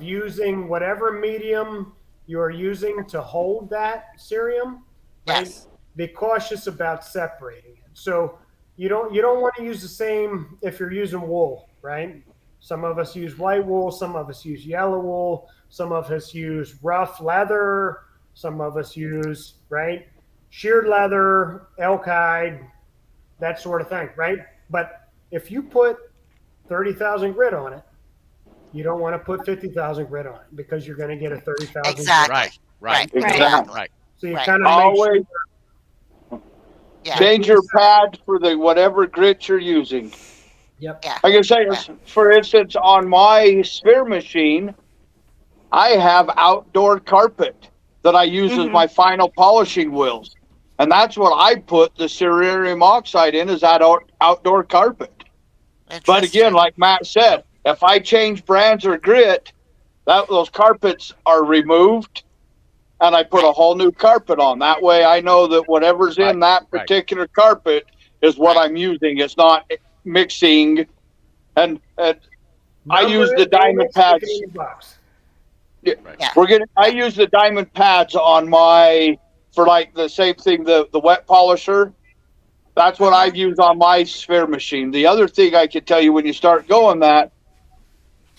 Speaker 4: using whatever medium you're using to hold that cerium. Right?
Speaker 3: Yes.
Speaker 4: Be cautious about separating it. So you don't want to use the same if you're using wool, right? Some of us use white wool, some of us use yellow wool, some of us use rough leather, some of us use, right, sheared leather, elk hide, that sort of thing, right? But if you put 30,000 grit on it, you don't want to put 50,000 grit on it because you're going to get a 30,000.
Speaker 3: Exactly.
Speaker 5: Right.
Speaker 4: So you kind of
Speaker 6: always change your pad for the whatever grit you're using.
Speaker 4: Yep.
Speaker 3: Yeah.
Speaker 6: I can say, for instance, on my sphere machine, I have outdoor carpet that I use as my final polishing wheels. And that's what I put the cerium oxide in, is that outdoor carpet. But again, like Matt said, if I change brands or grit, those carpets are removed and I put a whole new carpet on. That way I know that whatever's in that particular carpet is what I'm using. It's not mixing. And I use the diamond pads. I use the diamond pads on my, for like the same thing, the wet polisher. That's what I use on my sphere machine. The other thing I can tell you, when you start going that,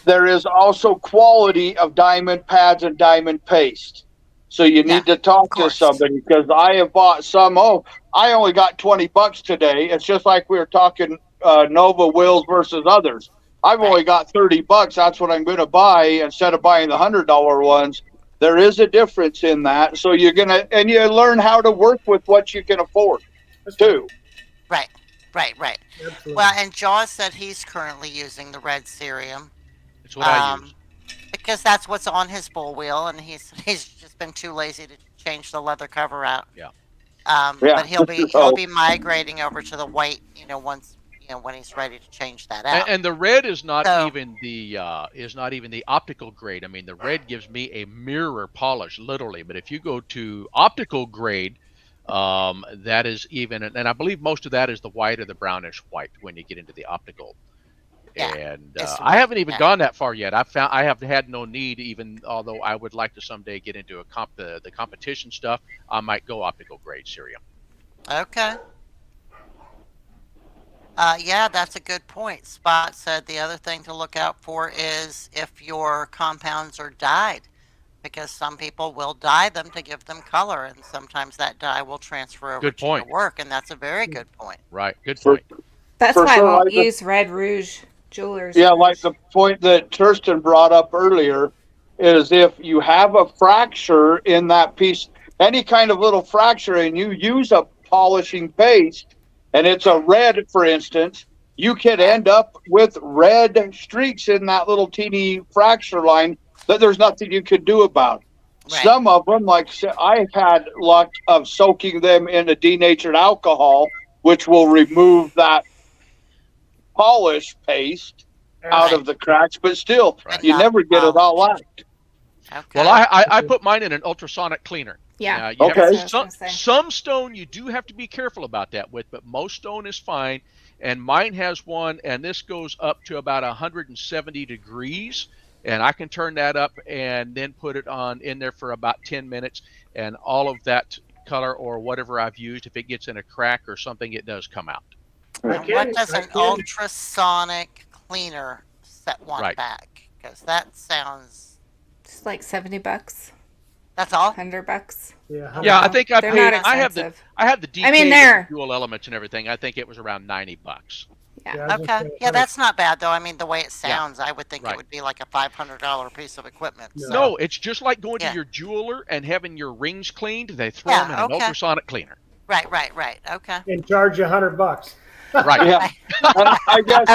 Speaker 6: there is also quality of diamond pads and diamond paste. So you need to talk to somebody, because I have bought some. Oh, I only got $20 today. It's just like we were talking Nova wheels versus others. I've only got $30. That's what I'm going to buy instead of buying the $100 ones. There is a difference in that. So you're and you learn how to work with what you can afford too.
Speaker 3: Right. Absolutely. Well, and Jaws said he's currently using the red cerium.
Speaker 5: That's what I use.
Speaker 3: Because that's what's on his bull wheel, and he's just been too lazy to change the leather cover out.
Speaker 5: Yeah.
Speaker 3: But he'll be migrating over to the white, once when he's ready to change that out.
Speaker 5: And the red is not even the optical grade. I mean, the red gives me a mirror polish, literally. But if you go to optical grade, that is even, and I believe most of that is the white or the brownish white when you get into the optical. Yeah, and I haven't even gone that far yet. I have had no need, even although I would like to someday get into the competition stuff. I might go optical grade cerium.
Speaker 3: Okay. Yeah, that's a good point. Spot said the other thing to look out for is if your compounds are dyed, because some people will dye them to give them color, and sometimes that dye will transfer over to your work, and that's a very good point.
Speaker 5: Right, good point.
Speaker 7: That's why I won't use red rouge. Jewelers.
Speaker 6: Yeah, like the point that Kersten brought up earlier is if you have a fracture in that piece, any kind of little fracture, and you use a polishing paste, and it's a red, for instance, you could end up with red streaks in that little teeny fracture line that there's nothing you could do about. Right. Some of them, like I've had luck of soaking them in a denatured alcohol, which will remove that polish paste out of the cracks, but still, you never get it all out.
Speaker 3: Okay.
Speaker 5: Well, I put mine in an ultrasonic cleaner.
Speaker 7: Yeah.
Speaker 5: Some stone you do have to be careful about that with, but most stone is fine. And mine has one, and this goes up to about 170 degrees, and I can turn that up and then put it on in there for about 10 minutes, and all of that color or whatever I've used, if it gets in a crack or something, it does come out.
Speaker 3: And what does an ultrasonic cleaner set one back? Because that sounds
Speaker 7: just like $70.
Speaker 3: That's all.
Speaker 7: $100.
Speaker 5: Yeah, I think I paid. I have the DK dual elements and everything. I think it was around $90.
Speaker 3: Yeah. Okay. Yeah, that's not bad though. I mean, the way it sounds, I would think it would be like a $500 piece of equipment. So.
Speaker 5: No, it's just like going to your jeweler and having your rings cleaned. They throw them in an ultrasonic cleaner.
Speaker 3: Right. Okay.
Speaker 4: And charge you $100.
Speaker 5: Right.
Speaker 6: Yeah. I guess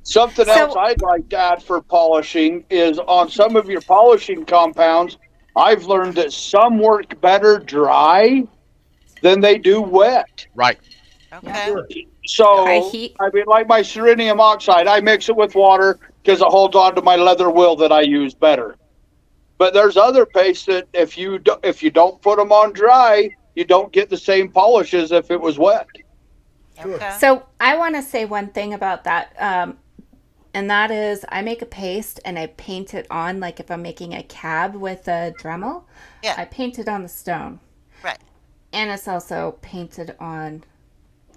Speaker 6: something else I'd like to add for polishing is on some of your polishing compounds, I've learned that some work better dry than they do wet.
Speaker 5: Right.
Speaker 3: Okay.
Speaker 6: So, I mean, like my serinium oxide, I mix it with water because it holds on to my leather wheel that I use better. But there's other pastes that if you don't put them on dry, you don't get the same polish as if it was wet.
Speaker 3: Okay.
Speaker 7: So I want to say one thing about that, and that is I make a paste and I paint it on, like if I'm making a cab with a Dremel, I paint it on the stone.
Speaker 3: Right.
Speaker 7: And it's also painted on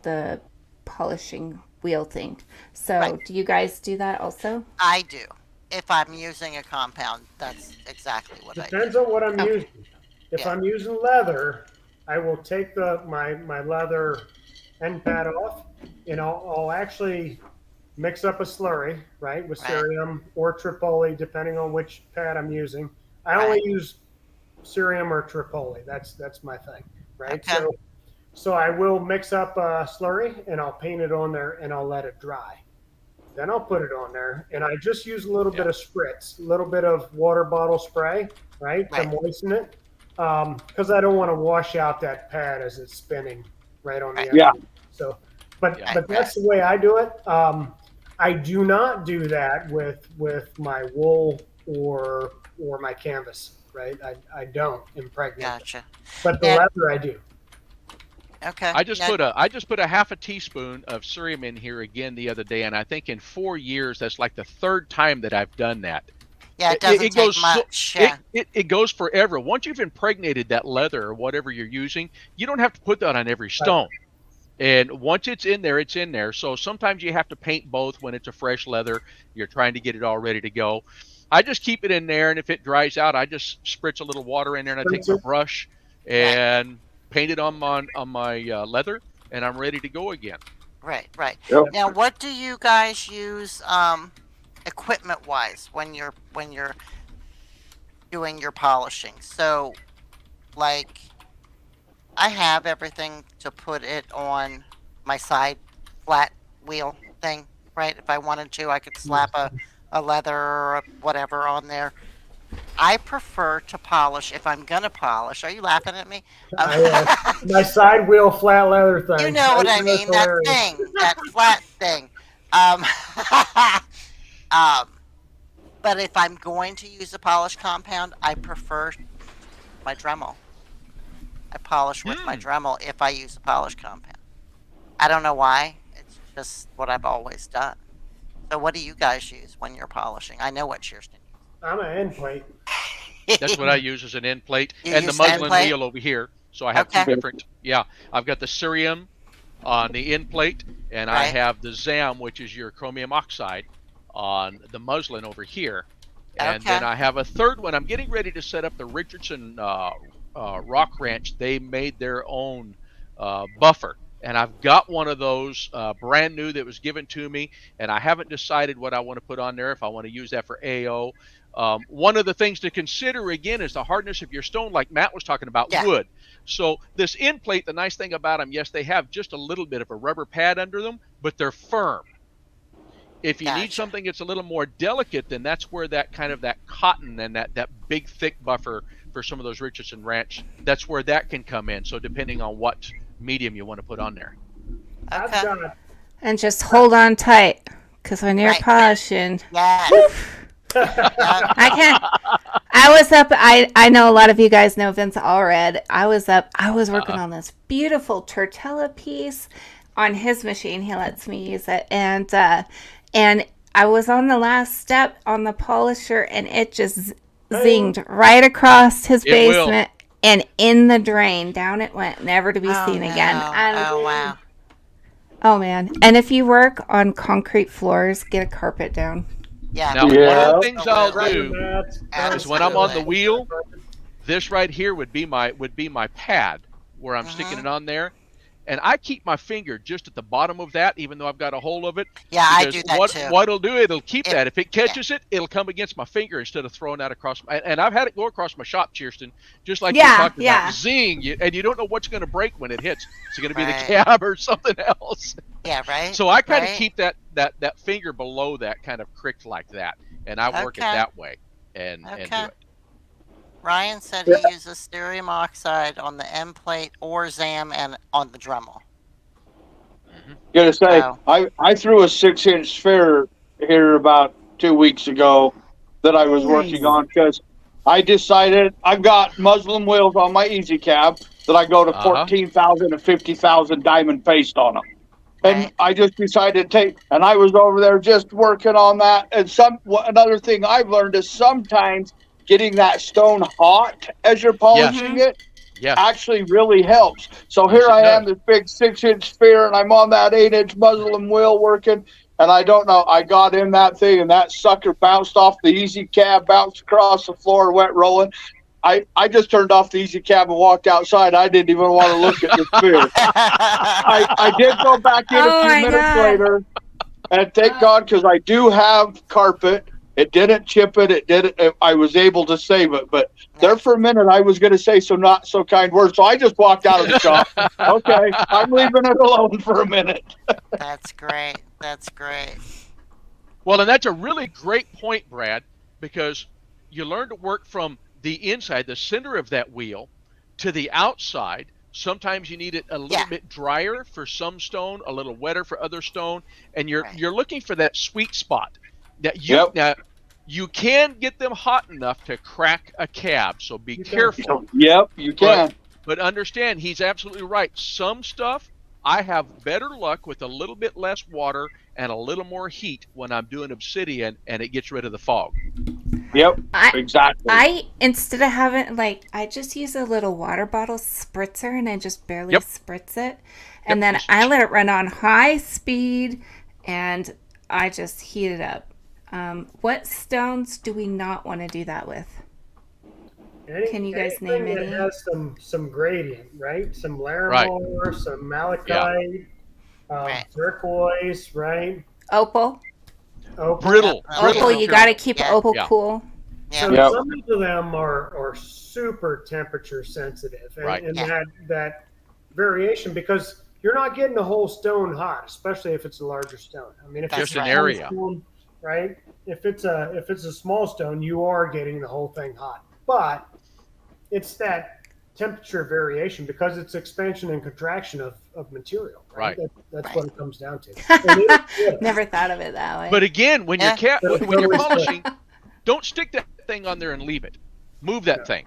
Speaker 7: the polishing wheel thing. So do you guys do that also?
Speaker 3: I do. If I'm using a compound, that's exactly what I do.
Speaker 4: Depends on what I'm using. If I'm using leather, I will take my leather end pad off, and I'll actually mix up a slurry, with cerium or tripoli, depending on which pad I'm using. I only use cerium or tripoli. That's my thing, right?
Speaker 3: Okay.
Speaker 4: So I will mix up a slurry, and I'll paint it on there, and I'll let it dry. Then I'll put it on there, and I just use a little bit of spritz, a little bit of water bottle spray, to moisten it, because I don't want to wash out that pad as it's spinning right on the end.
Speaker 6: Yeah.
Speaker 4: So, but that's the way I do it. I do not do that with my wool or my canvas, right? I don't impregnate.
Speaker 3: Gotcha.
Speaker 4: But the leather I do.
Speaker 3: Okay.
Speaker 5: I just put a half a teaspoon of cerium in here again the other day, and I think in 4 years that's like the third time that I've done that.
Speaker 3: Yeah, it doesn't take much.
Speaker 5: It goes forever. Once you've impregnated that leather or whatever you're using, you don't have to put that on every stone. And once it's in there, it's in there. So sometimes you have to paint both when it's a fresh leather. You're trying to get it all ready to go. I just keep it in there, and if it dries out, I just spritz a little water in there, and I take my brush and paint it on my leather, and I'm ready to go again.
Speaker 3: Right, right.
Speaker 6: Yep.
Speaker 3: Now, what do you guys use equipment-wise when you're doing your polishing? So, like, I have everything to put it on my side flat wheel thing, right? If I wanted to, I could slap a leather or whatever on there. I prefer to polish if I'm gonna polish. Are you laughing at me?
Speaker 4: My side wheel flat leather thing.
Speaker 3: You know what I mean? That thing, that flat thing. Um, but if I'm going to use a polish compound, I prefer my Dremel. I polish with my Dremel if I use a polish compound. I don't know why. It's just what I've always done. So what do you guys use when you're polishing? I know what Kirsten uses.
Speaker 4: I'm an end plate.
Speaker 5: That's what I use as an end plate,
Speaker 3: You
Speaker 5: and the
Speaker 3: use end
Speaker 5: muslin
Speaker 3: plate?
Speaker 5: wheel over here. So I have two different. Yeah, I've got the cerium on the end plate, and I have the ZAM, which is your chromium oxide, on the muslin over here. And then I have a third one. I'm getting ready to set up the Richardson Rock Ranch. They made their own buffer, and I've got one of those brand new that was given to me, and I haven't decided what I want to put on there, if I want to use that for AO. One of the things to consider again is the hardness of your stone, like Matt was talking about wood. So this end plate, the nice thing about them, yes, they have just a little bit of a rubber pad under them, but they're firm. If you need something that's a little more delicate, then that's where that kind of that cotton and that big thick buffer for some of those Richardson Ranch, that's where that can come in. So depending on what medium you want to put on there.
Speaker 3: Okay.
Speaker 7: And just hold on tight, because when you're polishing, I can't. I was up. I know a lot of you guys know Vince Allred. I was working on this beautiful tortilla piece on his machine. He lets me use it, and I was on the last step on the polisher, and it just zinged right across his basement and in the drain. Down it went, never to be seen again.
Speaker 3: Oh wow.
Speaker 7: Oh man! And if you work on concrete floors, get a carpet down.
Speaker 5: Yeah. Now, one of the things I'll do is when I'm on the wheel, this right here would be my pad where I'm sticking it on there, and I keep my finger just at the bottom of that, even though I've got a hold of it.
Speaker 3: Yeah, I do that too.
Speaker 5: What it'll do, it'll keep that. If it catches it, it'll come against my finger instead of throwing that across. And I've had it go across my shop, Kirsten, just like you talked about. Zing, and you don't know what's going to break when it hits. It's going to be the cab or something else.
Speaker 3: Yeah, right.
Speaker 5: So I kind of keep that finger below that, kind of cricked like that, and I work it that way and do it.
Speaker 3: Ryan said he uses cerium oxide on the end plate or ZAM and on the Dremel.
Speaker 6: Gonna say, I threw a 6-inch sphere here about 2 weeks ago that I was working on, because I decided I've got muslin wheels on my Easy Cab that I go to 14,000 to 50,000 diamond paste on them. And I just decided to take, and I was over there just working on that. And another thing I've learned is sometimes getting that stone hot as you're polishing it actually really helps. So here I am, this big 6-inch sphere, and I'm on that 8-inch muslin wheel working. And I don't know, I got in that thing, and that sucker bounced off the Easy Cab, bounced across the floor, went rolling. I just turned off the Easy Cab and walked outside. I didn't even want to look at the sphere. I did go back in a few minutes later, and thank God, because I do have carpet. It didn't chip it. I was able to save it. But there for a minute, I was going to say some not so kind words. So I just walked out of the shop. Okay, I'm leaving it alone for a minute.
Speaker 3: That's great. That's great.
Speaker 5: Well, and that's a really great point, Brad, because you learn to work from the inside, the center of that wheel, to the outside. Sometimes you need it a little bit drier for some stone, a little wetter for other stone, and you're looking for that sweet spot. Now, you can get them hot enough to crack a cab, so be careful.
Speaker 6: Yep, you can.
Speaker 5: But understand, he's absolutely right. Some stuff, I have better luck with a little bit less water and a little more heat when I'm doing obsidian, and it gets rid of the fog.
Speaker 6: Yep, exactly.
Speaker 7: I instead of having, I just use a little water bottle spritzer, and I just barely spritz it. And then I let it run on high speed, and I just heat it up. What stones do we not want to do that with? Can you guys name
Speaker 4: anything
Speaker 7: any?
Speaker 4: that has some gradient, right? Some
Speaker 5: Right.
Speaker 4: Larimar, some
Speaker 5: Yeah.
Speaker 4: malachite,
Speaker 3: Right.
Speaker 4: turquoise, right?
Speaker 7: Opal.
Speaker 5: Brittle.
Speaker 7: Opal, you
Speaker 5: material.
Speaker 7: got to keep
Speaker 3: Yeah.
Speaker 7: opal
Speaker 5: Yeah.
Speaker 7: cool.
Speaker 3: Yeah.
Speaker 4: So
Speaker 6: Yep.
Speaker 4: some of them are super temperature sensitive, and,
Speaker 5: Right.
Speaker 4: and
Speaker 3: Yeah.
Speaker 4: that variation, because you're not getting the whole stone hot, especially if it's a larger stone. I mean, if
Speaker 3: That's
Speaker 4: it's
Speaker 5: Just
Speaker 4: a
Speaker 5: an
Speaker 3: right.
Speaker 4: small
Speaker 5: area.
Speaker 4: stone, right? If it's a small stone, you are getting the whole thing hot, but it's that temperature variation because it's expansion and contraction of material, right?
Speaker 5: Right.
Speaker 4: That's
Speaker 3: Right.
Speaker 4: what it comes down to. And it is good.
Speaker 7: Never thought of it that way.
Speaker 5: But again, when
Speaker 3: Yeah.
Speaker 5: you're
Speaker 4: But
Speaker 5: when you're
Speaker 4: it's always
Speaker 5: polishing, don't stick that thing on there and leave it. Move that
Speaker 4: Yeah.
Speaker 5: thing.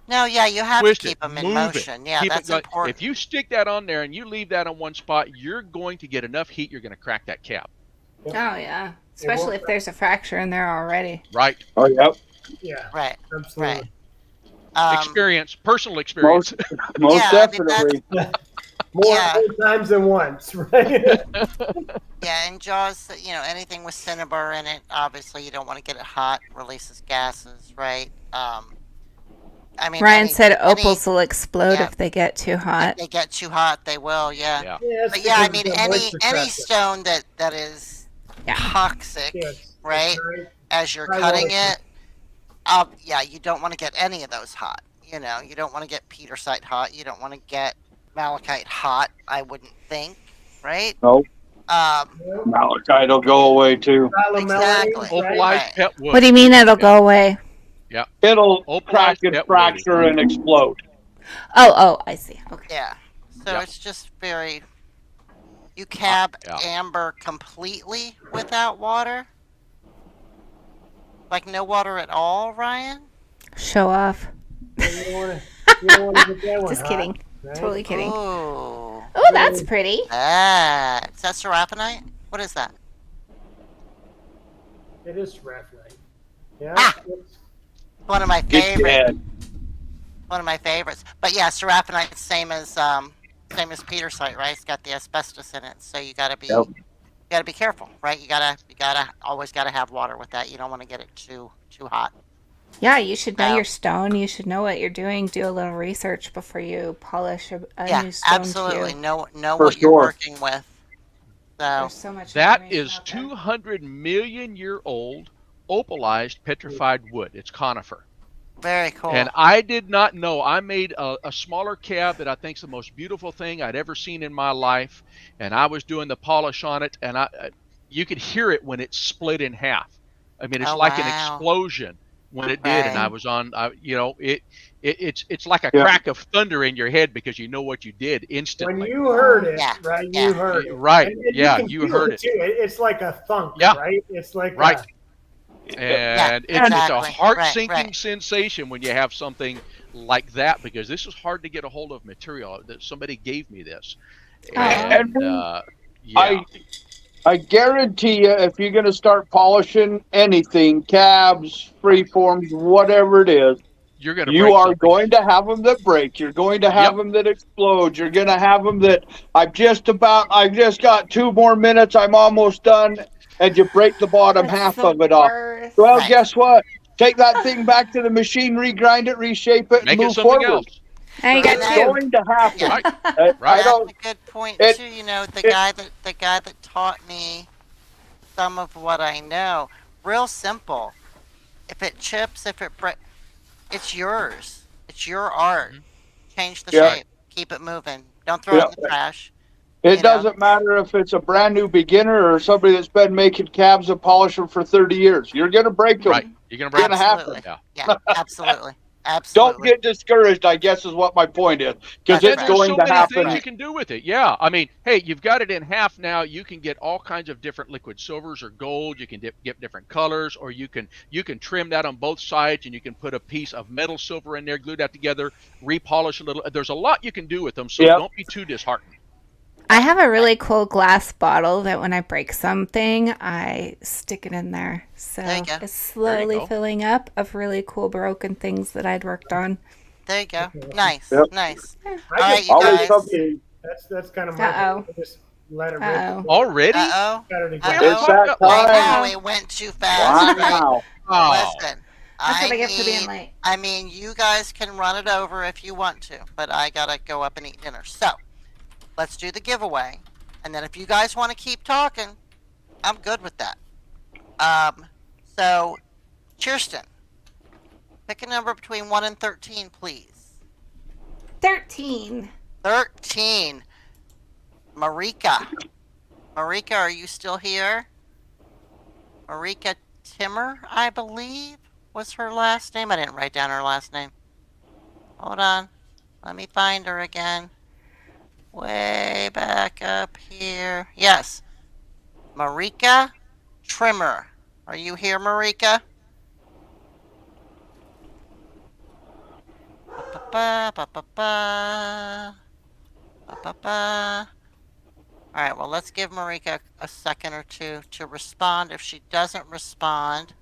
Speaker 3: No, yeah, you have to
Speaker 5: Twist it.
Speaker 3: keep them in
Speaker 5: Move it.
Speaker 3: motion. Yeah,
Speaker 5: Keep it
Speaker 3: that's
Speaker 5: going. If
Speaker 3: important.
Speaker 5: you stick that on there and you leave that on one spot, you're going to get enough heat. You're going to crack that cap.
Speaker 7: Oh yeah, especially if there's a fracture in there already.
Speaker 5: Right.
Speaker 6: Oh, yep.
Speaker 4: Yeah,
Speaker 3: Right.
Speaker 4: absolutely.
Speaker 5: Experience. Personal experience.
Speaker 6: Most
Speaker 3: Yeah, I mean,
Speaker 6: definitely.
Speaker 4: More
Speaker 3: Yeah.
Speaker 4: times than once, right?
Speaker 3: Yeah, and Jaws, anything with cinnabar in it, obviously you don't want to get it hot, releases gases, right? I mean,
Speaker 7: Ryan said
Speaker 3: any,
Speaker 7: opals will explode
Speaker 3: yeah.
Speaker 7: if they get too
Speaker 3: if
Speaker 7: hot.
Speaker 3: they get too hot, they will, yeah.
Speaker 5: Yeah.
Speaker 4: Yes,
Speaker 3: But yeah, I
Speaker 4: because
Speaker 3: mean,
Speaker 4: of the moisture
Speaker 3: any
Speaker 4: trapped in it.
Speaker 3: stone that is
Speaker 7: Yeah.
Speaker 3: toxic,
Speaker 4: Yes,
Speaker 3: right?
Speaker 4: right.
Speaker 3: As you're
Speaker 4: I
Speaker 3: cutting
Speaker 4: want
Speaker 3: it, yeah, you don't want to get any of those hot. You don't want to get petersite hot. You don't want to get malachite hot. I wouldn't think, right?
Speaker 6: Nope.
Speaker 3: Um,
Speaker 6: Malachite will go away too.
Speaker 3: Exactly.
Speaker 5: Opalized
Speaker 3: Right.
Speaker 5: pet wood.
Speaker 7: What do you mean it'll go away?
Speaker 6: It'll
Speaker 5: Opalized
Speaker 6: crack and
Speaker 5: pet wood.
Speaker 6: fracture and explode.
Speaker 7: Oh, I see. Okay.
Speaker 3: yeah. So
Speaker 5: Yeah.
Speaker 3: it's just very. You cab
Speaker 5: Yeah.
Speaker 3: amber completely without water. Like no water at all, Ryan?
Speaker 7: Show off.
Speaker 4: You don't want to get that one
Speaker 7: Just
Speaker 4: hot,
Speaker 7: kidding.
Speaker 4: right?
Speaker 7: Totally kidding.
Speaker 3: Ooh.
Speaker 7: Oh, that's pretty.
Speaker 3: Is that seraphinite? What is that?
Speaker 4: It is raphnite. Yeah.
Speaker 3: Ah!
Speaker 4: it's-
Speaker 3: One of my
Speaker 6: It's
Speaker 3: favorites.
Speaker 6: dead.
Speaker 3: One of my favorites. But yeah, seraphinite is same as petersite, right? It's got the asbestos in it, so you gotta be careful, right? You gotta always gotta have water with that. You don't want to get it too hot.
Speaker 7: Yeah, you should know
Speaker 3: So-
Speaker 7: your stone. You should know what you're doing. Do a little research before you polish a
Speaker 3: Yeah,
Speaker 7: new stone
Speaker 3: absolutely.
Speaker 7: too.
Speaker 3: Know
Speaker 6: For
Speaker 3: what you're
Speaker 6: sure.
Speaker 3: working with. So
Speaker 7: There's so much
Speaker 5: That
Speaker 7: information
Speaker 5: is
Speaker 7: out there.
Speaker 5: 200 million year old opalized petrified wood. It's conifer.
Speaker 3: very cool.
Speaker 5: And I did not know. I made a smaller cab that I think is the most beautiful thing I'd ever seen in my life. And I was doing the polish on it, and you could hear it when it split in half. I mean, it's
Speaker 3: Oh,
Speaker 5: like an
Speaker 3: wow.
Speaker 5: explosion when it did. And I
Speaker 3: Right.
Speaker 5: was on, it's like a
Speaker 3: Yeah.
Speaker 5: crack of thunder in your head because you know what you did
Speaker 4: When
Speaker 5: instantly.
Speaker 4: you heard it,
Speaker 3: Yeah,
Speaker 4: right?
Speaker 3: yeah.
Speaker 4: You heard it.
Speaker 5: Right,
Speaker 4: And
Speaker 5: yeah,
Speaker 4: can
Speaker 5: you
Speaker 4: feel
Speaker 5: heard it.
Speaker 4: too. It's like a thunk,
Speaker 5: Yeah.
Speaker 4: right? It's like
Speaker 5: Right.
Speaker 4: a,
Speaker 5: And it's
Speaker 3: exactly.
Speaker 5: a heart-sinking
Speaker 3: Right.
Speaker 5: sensation when you have something like that, because this was hard to get a hold of material. That somebody gave me this, and yeah,
Speaker 6: I guarantee you, if you're going to start polishing anything, cabs, freeforms, whatever it is,
Speaker 5: you're going to
Speaker 6: you
Speaker 5: break
Speaker 6: are
Speaker 5: something.
Speaker 6: going to have them that break. You're going to have
Speaker 5: Yep.
Speaker 6: them that explode. You're going to have them that I've just got 2 more minutes. I'm almost done. And you break the bottom
Speaker 7: That's
Speaker 6: half
Speaker 7: the
Speaker 6: of it off.
Speaker 7: worst.
Speaker 6: Well,
Speaker 3: Right.
Speaker 6: guess what? Take that thing back to the machine, regrind it, reshape it,
Speaker 5: Make
Speaker 6: and
Speaker 5: it
Speaker 6: move
Speaker 5: something
Speaker 6: forward.
Speaker 5: else.
Speaker 7: Now you got
Speaker 6: It's
Speaker 3: Yeah.
Speaker 7: two.
Speaker 6: going to happen.
Speaker 3: Yeah.
Speaker 5: Right.
Speaker 6: I
Speaker 5: Right.
Speaker 6: don't.
Speaker 3: That's a good point
Speaker 6: it-
Speaker 3: too. The guy that taught me some of what I know. Real simple. If it chips, if it breaks, it's yours. It's your art. Change the
Speaker 6: Yeah.
Speaker 3: shape. Keep it moving. Don't throw it in the trash.
Speaker 6: It doesn't matter if it's a brand new beginner or somebody that's been making cabs and polishing for 30 years. You're going to break them.
Speaker 5: Right. You're going to break
Speaker 6: Gonna
Speaker 5: it.
Speaker 6: happen.
Speaker 3: Absolutely.
Speaker 5: Yeah.
Speaker 3: Yeah. Absolutely.
Speaker 6: Don't
Speaker 3: Absolutely.
Speaker 6: get discouraged, I guess, is what my point is, because
Speaker 3: That's
Speaker 6: it's
Speaker 3: right.
Speaker 5: There's
Speaker 6: going
Speaker 5: so
Speaker 6: to
Speaker 5: many
Speaker 6: happen.
Speaker 5: things you can do with it. Yeah. I mean, hey, you've got it in half now. You can get all kinds of different liquid silvers or gold. You can get different colors, or you can trim that on both sides, and you can put a piece of metal silver in there, glue that together, repolish a little. There's a lot you can do with them, so
Speaker 6: Yep.
Speaker 5: don't be too disheartened.
Speaker 7: I have a really cool glass bottle that when I break something, I stick it in there. So
Speaker 3: There you go.
Speaker 7: it's slowly
Speaker 5: go.
Speaker 7: filling up of really cool broken things that I'd worked on.
Speaker 3: There you go. Nice.
Speaker 6: Yep.
Speaker 3: Nice.
Speaker 4: I
Speaker 3: right,
Speaker 4: just
Speaker 3: you
Speaker 6: Always
Speaker 3: guys.
Speaker 6: something.
Speaker 4: That's kind of my
Speaker 7: Uh-oh.
Speaker 4: let it
Speaker 7: Uh-oh.
Speaker 4: rip.
Speaker 5: Already?
Speaker 4: Better to
Speaker 6: It's
Speaker 4: get
Speaker 6: that
Speaker 3: I
Speaker 6: time.
Speaker 3: know it went too fast.
Speaker 6: Wow.
Speaker 5: Oh,
Speaker 3: Listen,
Speaker 7: That's what
Speaker 3: I
Speaker 7: I get for being
Speaker 3: need.
Speaker 7: late.
Speaker 3: I mean, you guys can run it over if you want to, but I gotta go up and eat dinner. So let's do the giveaway, and then if you guys want to keep talking, I'm good with that. So Kirsten, pick a number between 1 and 13, please.
Speaker 7: 13.
Speaker 3: 13. Marika. Marika, are you still here? Marika Timmer, I believe, was her last name. I didn't write down her last name. Hold on. Let me find her again. Way back up here. Yes. Marika Trimmer. Are you here, Marika? Ba ba ba ba ba ba. All right, well, let's give Marika a second or two to respond. If she doesn't respond,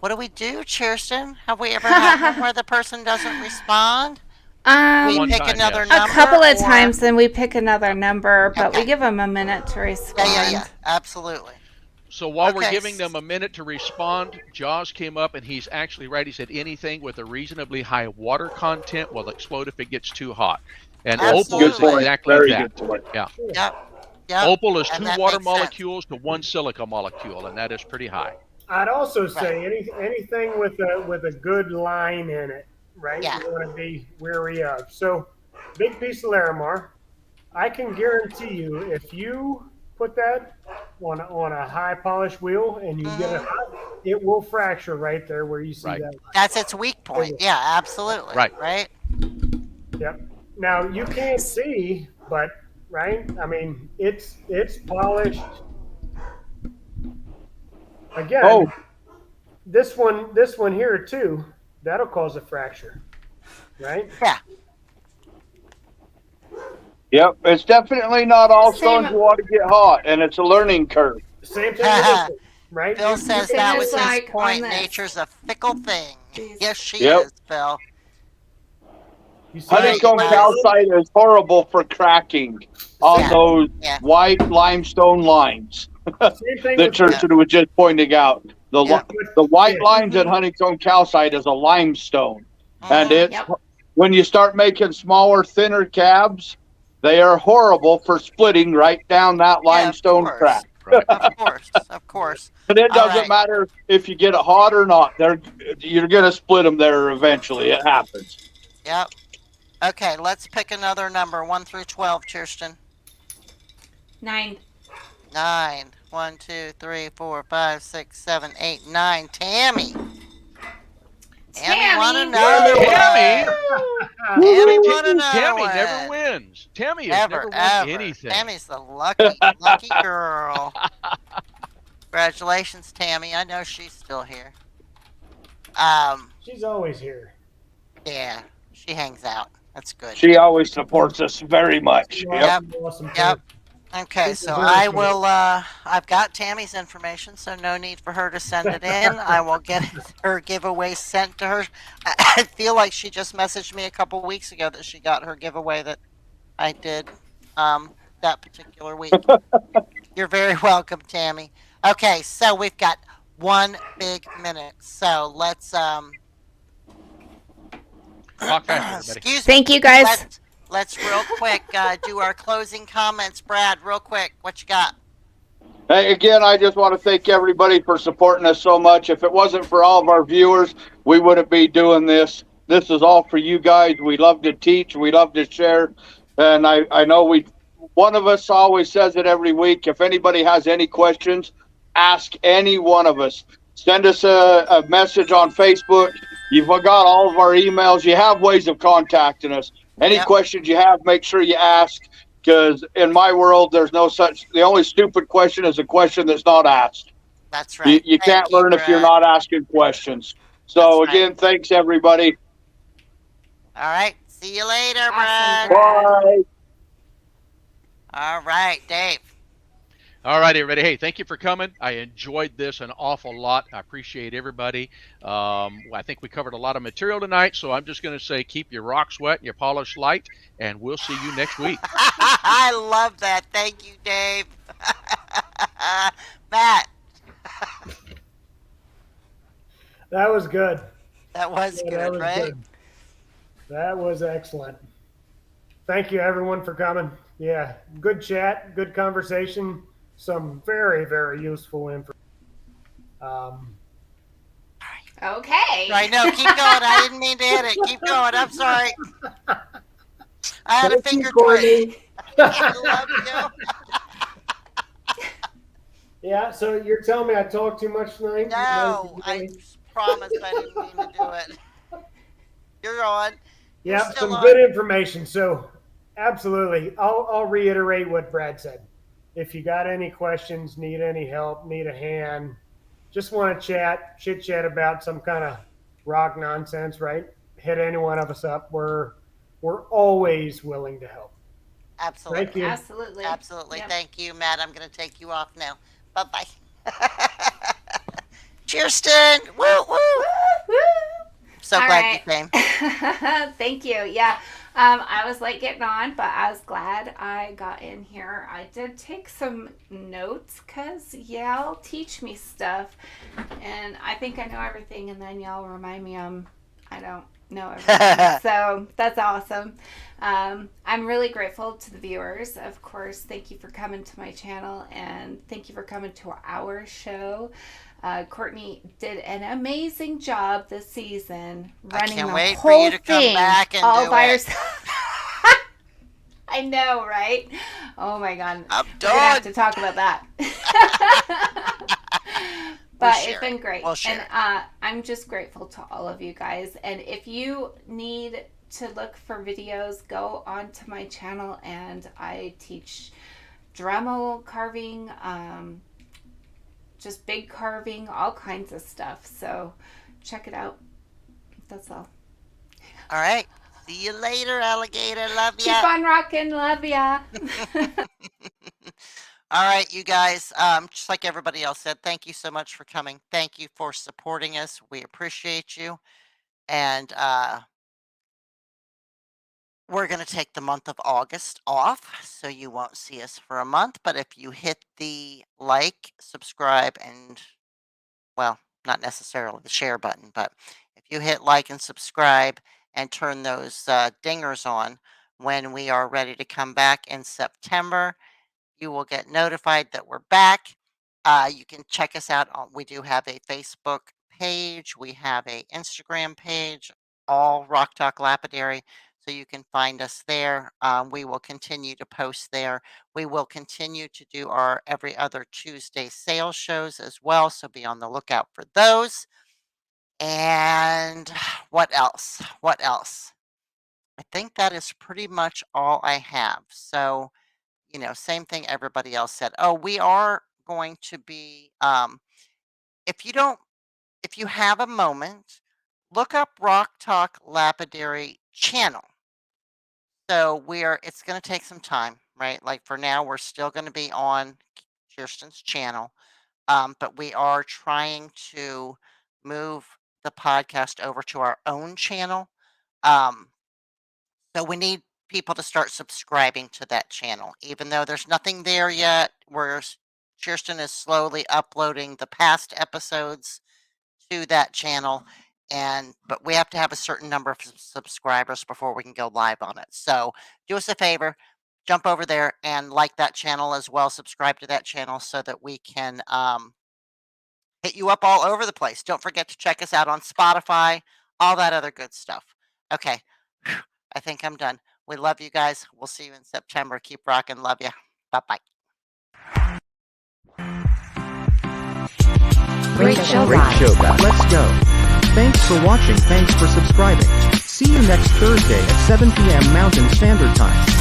Speaker 3: what do we do, Kirsten? Have we ever had one where the person doesn't respond? We
Speaker 5: One
Speaker 3: pick
Speaker 5: time,
Speaker 3: another
Speaker 5: yes.
Speaker 7: A
Speaker 3: number?
Speaker 7: couple of
Speaker 3: or...
Speaker 7: times, then we pick another number, but we
Speaker 3: Okay.
Speaker 7: give them a minute to respond.
Speaker 3: Yeah. Absolutely.
Speaker 5: So while we're
Speaker 3: Okay.
Speaker 5: giving them a minute to respond, Jaws came up and he's actually right. He said anything with a reasonably high water content will explode if it gets too hot. And opal
Speaker 6: Good
Speaker 5: is
Speaker 3: Absolutely.
Speaker 6: point.
Speaker 5: exactly
Speaker 6: Very
Speaker 5: that.
Speaker 6: good point.
Speaker 5: Yeah.
Speaker 3: Yep.
Speaker 5: Opal is
Speaker 3: And
Speaker 5: 2
Speaker 3: that
Speaker 5: water
Speaker 3: makes sense.
Speaker 5: molecules to 1 silica molecule, and that is pretty high.
Speaker 4: I'd also say anything with a good line in it, right?
Speaker 3: Yeah.
Speaker 4: You want to be wary of. So, big piece of Larimar. I can guarantee you, if you put that on a high polished wheel and you get it hot, it will fracture right there where you see
Speaker 5: Right.
Speaker 4: that line.
Speaker 3: That's its weak point. Yeah, absolutely.
Speaker 5: Right.
Speaker 4: Yep. Now you can't see, but right? I mean, it's polished. Again,
Speaker 6: Oh,
Speaker 4: this one here too, that'll cause a fracture, right?
Speaker 3: Yeah.
Speaker 6: yep. It's definitely not all
Speaker 7: Same-
Speaker 6: stones you want to get hot, and it's a learning curve.
Speaker 4: Same thing with this one, right?
Speaker 3: Phil says
Speaker 7: Same
Speaker 3: that
Speaker 7: as
Speaker 3: was his
Speaker 7: like on
Speaker 3: point.
Speaker 7: this.
Speaker 3: Nature's a fickle thing.
Speaker 7: Jeez.
Speaker 3: Yes, she
Speaker 6: Yep.
Speaker 3: is, Phil.
Speaker 4: You see
Speaker 6: Honeycomb
Speaker 3: guys-
Speaker 6: calcite is horrible for cracking on
Speaker 3: Yeah.
Speaker 6: those
Speaker 3: Yeah.
Speaker 6: white limestone lines
Speaker 4: same thing
Speaker 6: that
Speaker 4: with
Speaker 6: Kirsten was just pointing out. The
Speaker 3: Yeah.
Speaker 6: the white
Speaker 4: Yeah.
Speaker 6: lines at honeycomb calcite is a limestone, and it's
Speaker 7: Yep.
Speaker 6: when you start making smaller, thinner cabs, they are horrible for splitting right down that limestone
Speaker 3: course.
Speaker 6: crack.
Speaker 5: Right.
Speaker 3: Of course.
Speaker 6: And it
Speaker 3: All
Speaker 6: doesn't
Speaker 3: right.
Speaker 6: matter if you get it hot or not. You're going to split them there eventually. It happens.
Speaker 3: Yep. Okay, let's pick another number, 1 through 12, Kirsten.
Speaker 7: 9.
Speaker 3: 9. 1, 2, 3, 4, 5, 6, 7, 8, 9. Tammy. Tammy won another one.
Speaker 5: Tammy!
Speaker 3: Tammy won another
Speaker 5: Tammy
Speaker 3: one.
Speaker 5: never wins. Tammy has never won anything.
Speaker 3: Tammy's the lucky girl. Congratulations, Tammy. I know she's still here.
Speaker 4: She's always here.
Speaker 3: Yeah, she hangs out. That's good.
Speaker 6: She always supports us very much.
Speaker 3: Yep.
Speaker 4: Awesome.
Speaker 3: Yep. Okay, so I will, I've got Tammy's information, so no need for her to send it in. I will get her giveaway sent to her. I feel like she just messaged me a couple weeks ago that she got her giveaway that I did that particular week. You're very welcome, Tammy. Okay, so we've got 1 big minute. So let's,
Speaker 5: Talk fast, everybody.
Speaker 3: excuse me.
Speaker 7: Thank you, guys.
Speaker 3: Let's real quick do our closing comments. Brad, real quick, what you got?
Speaker 6: Hey, again, I just want to thank everybody for supporting us so much. If it wasn't for all of our viewers, we wouldn't be doing this. This is all for you guys. We love to teach. We love to share. And I know one of us always says it every week. If anybody has any questions, ask any one of us. Send us a message on Facebook. You've got all of our emails. You have ways of contacting us. Any questions you have, make sure you ask, because in my world, there's no such. The only stupid question is a question that's not asked.
Speaker 3: That's right.
Speaker 6: You can't learn if you're not asking questions. So again, thanks everybody.
Speaker 3: All right. See you later,
Speaker 7: Awesome,
Speaker 3: Brad.
Speaker 6: Bye.
Speaker 3: All right, Dave.
Speaker 5: All right, everybody. Hey, thank you for coming. I enjoyed this an awful lot. I appreciate everybody. I think we covered a lot of material tonight, so I'm just going to say keep your rocks wet and your polish light, and we'll see you next week.
Speaker 3: I love that. Thank you, Dave. Matt.
Speaker 4: That was good.
Speaker 3: That was good,
Speaker 4: that was
Speaker 3: right?
Speaker 4: Good. That was excellent. Thank you, everyone, for coming. Yeah, good chat, good conversation, some very, very useful information.
Speaker 7: Okay.
Speaker 3: I know. Keep going. I didn't mean to hit it. Keep going. I'm sorry. I had a finger twitch. I love you.
Speaker 4: Yeah, so you're telling me I talked too much tonight?
Speaker 3: No, I promised I didn't mean to do it. You're on.
Speaker 4: Yeah, some good information. So, absolutely. I'll reiterate what Brad said. If you got any questions, need any help, need a hand, just want to chit chat about some kind of rock nonsense, right? Hit any one of us up. We're always willing to help.
Speaker 3: Absolutely.
Speaker 4: Thank you.
Speaker 7: Absolutely.
Speaker 3: Absolutely.
Speaker 7: Yep.
Speaker 3: Thank you, Matt. I'm going to take you off now. Bye-bye. Kirsten. Woo, woo.
Speaker 7: Woo!
Speaker 3: So
Speaker 7: All
Speaker 3: glad
Speaker 7: right.
Speaker 3: you came.
Speaker 7: Thank you. Yeah. I was late getting on, but I was glad I got in here. I did take some notes because y'all teach me stuff, and I think I know everything, and then y'all remind me I don't know everything. So that's awesome. I'm really grateful to the viewers. Of course, thank you for coming to my channel, and thank you for coming to our show. Courtney did an amazing job this season running the
Speaker 3: wait
Speaker 7: whole
Speaker 3: for you to come
Speaker 7: thing
Speaker 3: back and
Speaker 7: all
Speaker 3: do
Speaker 7: by
Speaker 3: it.
Speaker 7: herself. I know, right? Oh my God.
Speaker 3: I'm
Speaker 7: We're gonna have
Speaker 3: done.
Speaker 7: to talk about that. But it's been great. And I'm just grateful to all of you guys. And if you need to look for videos, go onto my channel, and I teach Dremel carving, just big carving, all kinds of stuff. So check it out. That's all.
Speaker 3: All right. See you later, alligator. Love ya.
Speaker 7: Keep on rocking. Love ya.
Speaker 3: All right, you guys. Just like everybody else said, thank you so much for coming. Thank you for supporting us. We appreciate you. And we're going to take the month of August off, so you won't see us for a month. But if you hit the like, subscribe, and, well, not necessarily the share button, but if you hit like and subscribe and turn those dingers on when we are ready to come back in September, you will get notified that we're back. You can check us out. We do have a Facebook page. We have a Instagram page, all Rock Talk Lapidary. So you can find us there. We will continue to post there. We will continue to do our every other Tuesday sales shows as well. So be on the lookout for those. And what else? What else? I think that is pretty much all I have. So, same thing everybody else said. Oh, we are going to be, if you have a moment, look up Rock Talk Lapidary channel. So it's going to take some time, right? Like for now, we're still going to be on Kirsten's channel, but we are trying to move the podcast over to our own channel. So we need people to start subscribing to that channel, even though there's nothing there yet. Kirsten is slowly uploading the past episodes to that channel, but we have to have a certain number of subscribers before we can go live on it. So do us a favor, jump over there and like that channel as well. Subscribe to that channel so that we can hit you up all over the place. Don't forget to check us out on Spotify, all that other good stuff. Okay, I think I'm done. We love you guys. We'll see you in September. Keep rocking. Love you. Bye-bye.
Speaker 2: Great show, guys.
Speaker 1: Let's go. Thanks for watching. Thanks for subscribing. See you next Thursday at 7 p.m. Mountain Standard Time.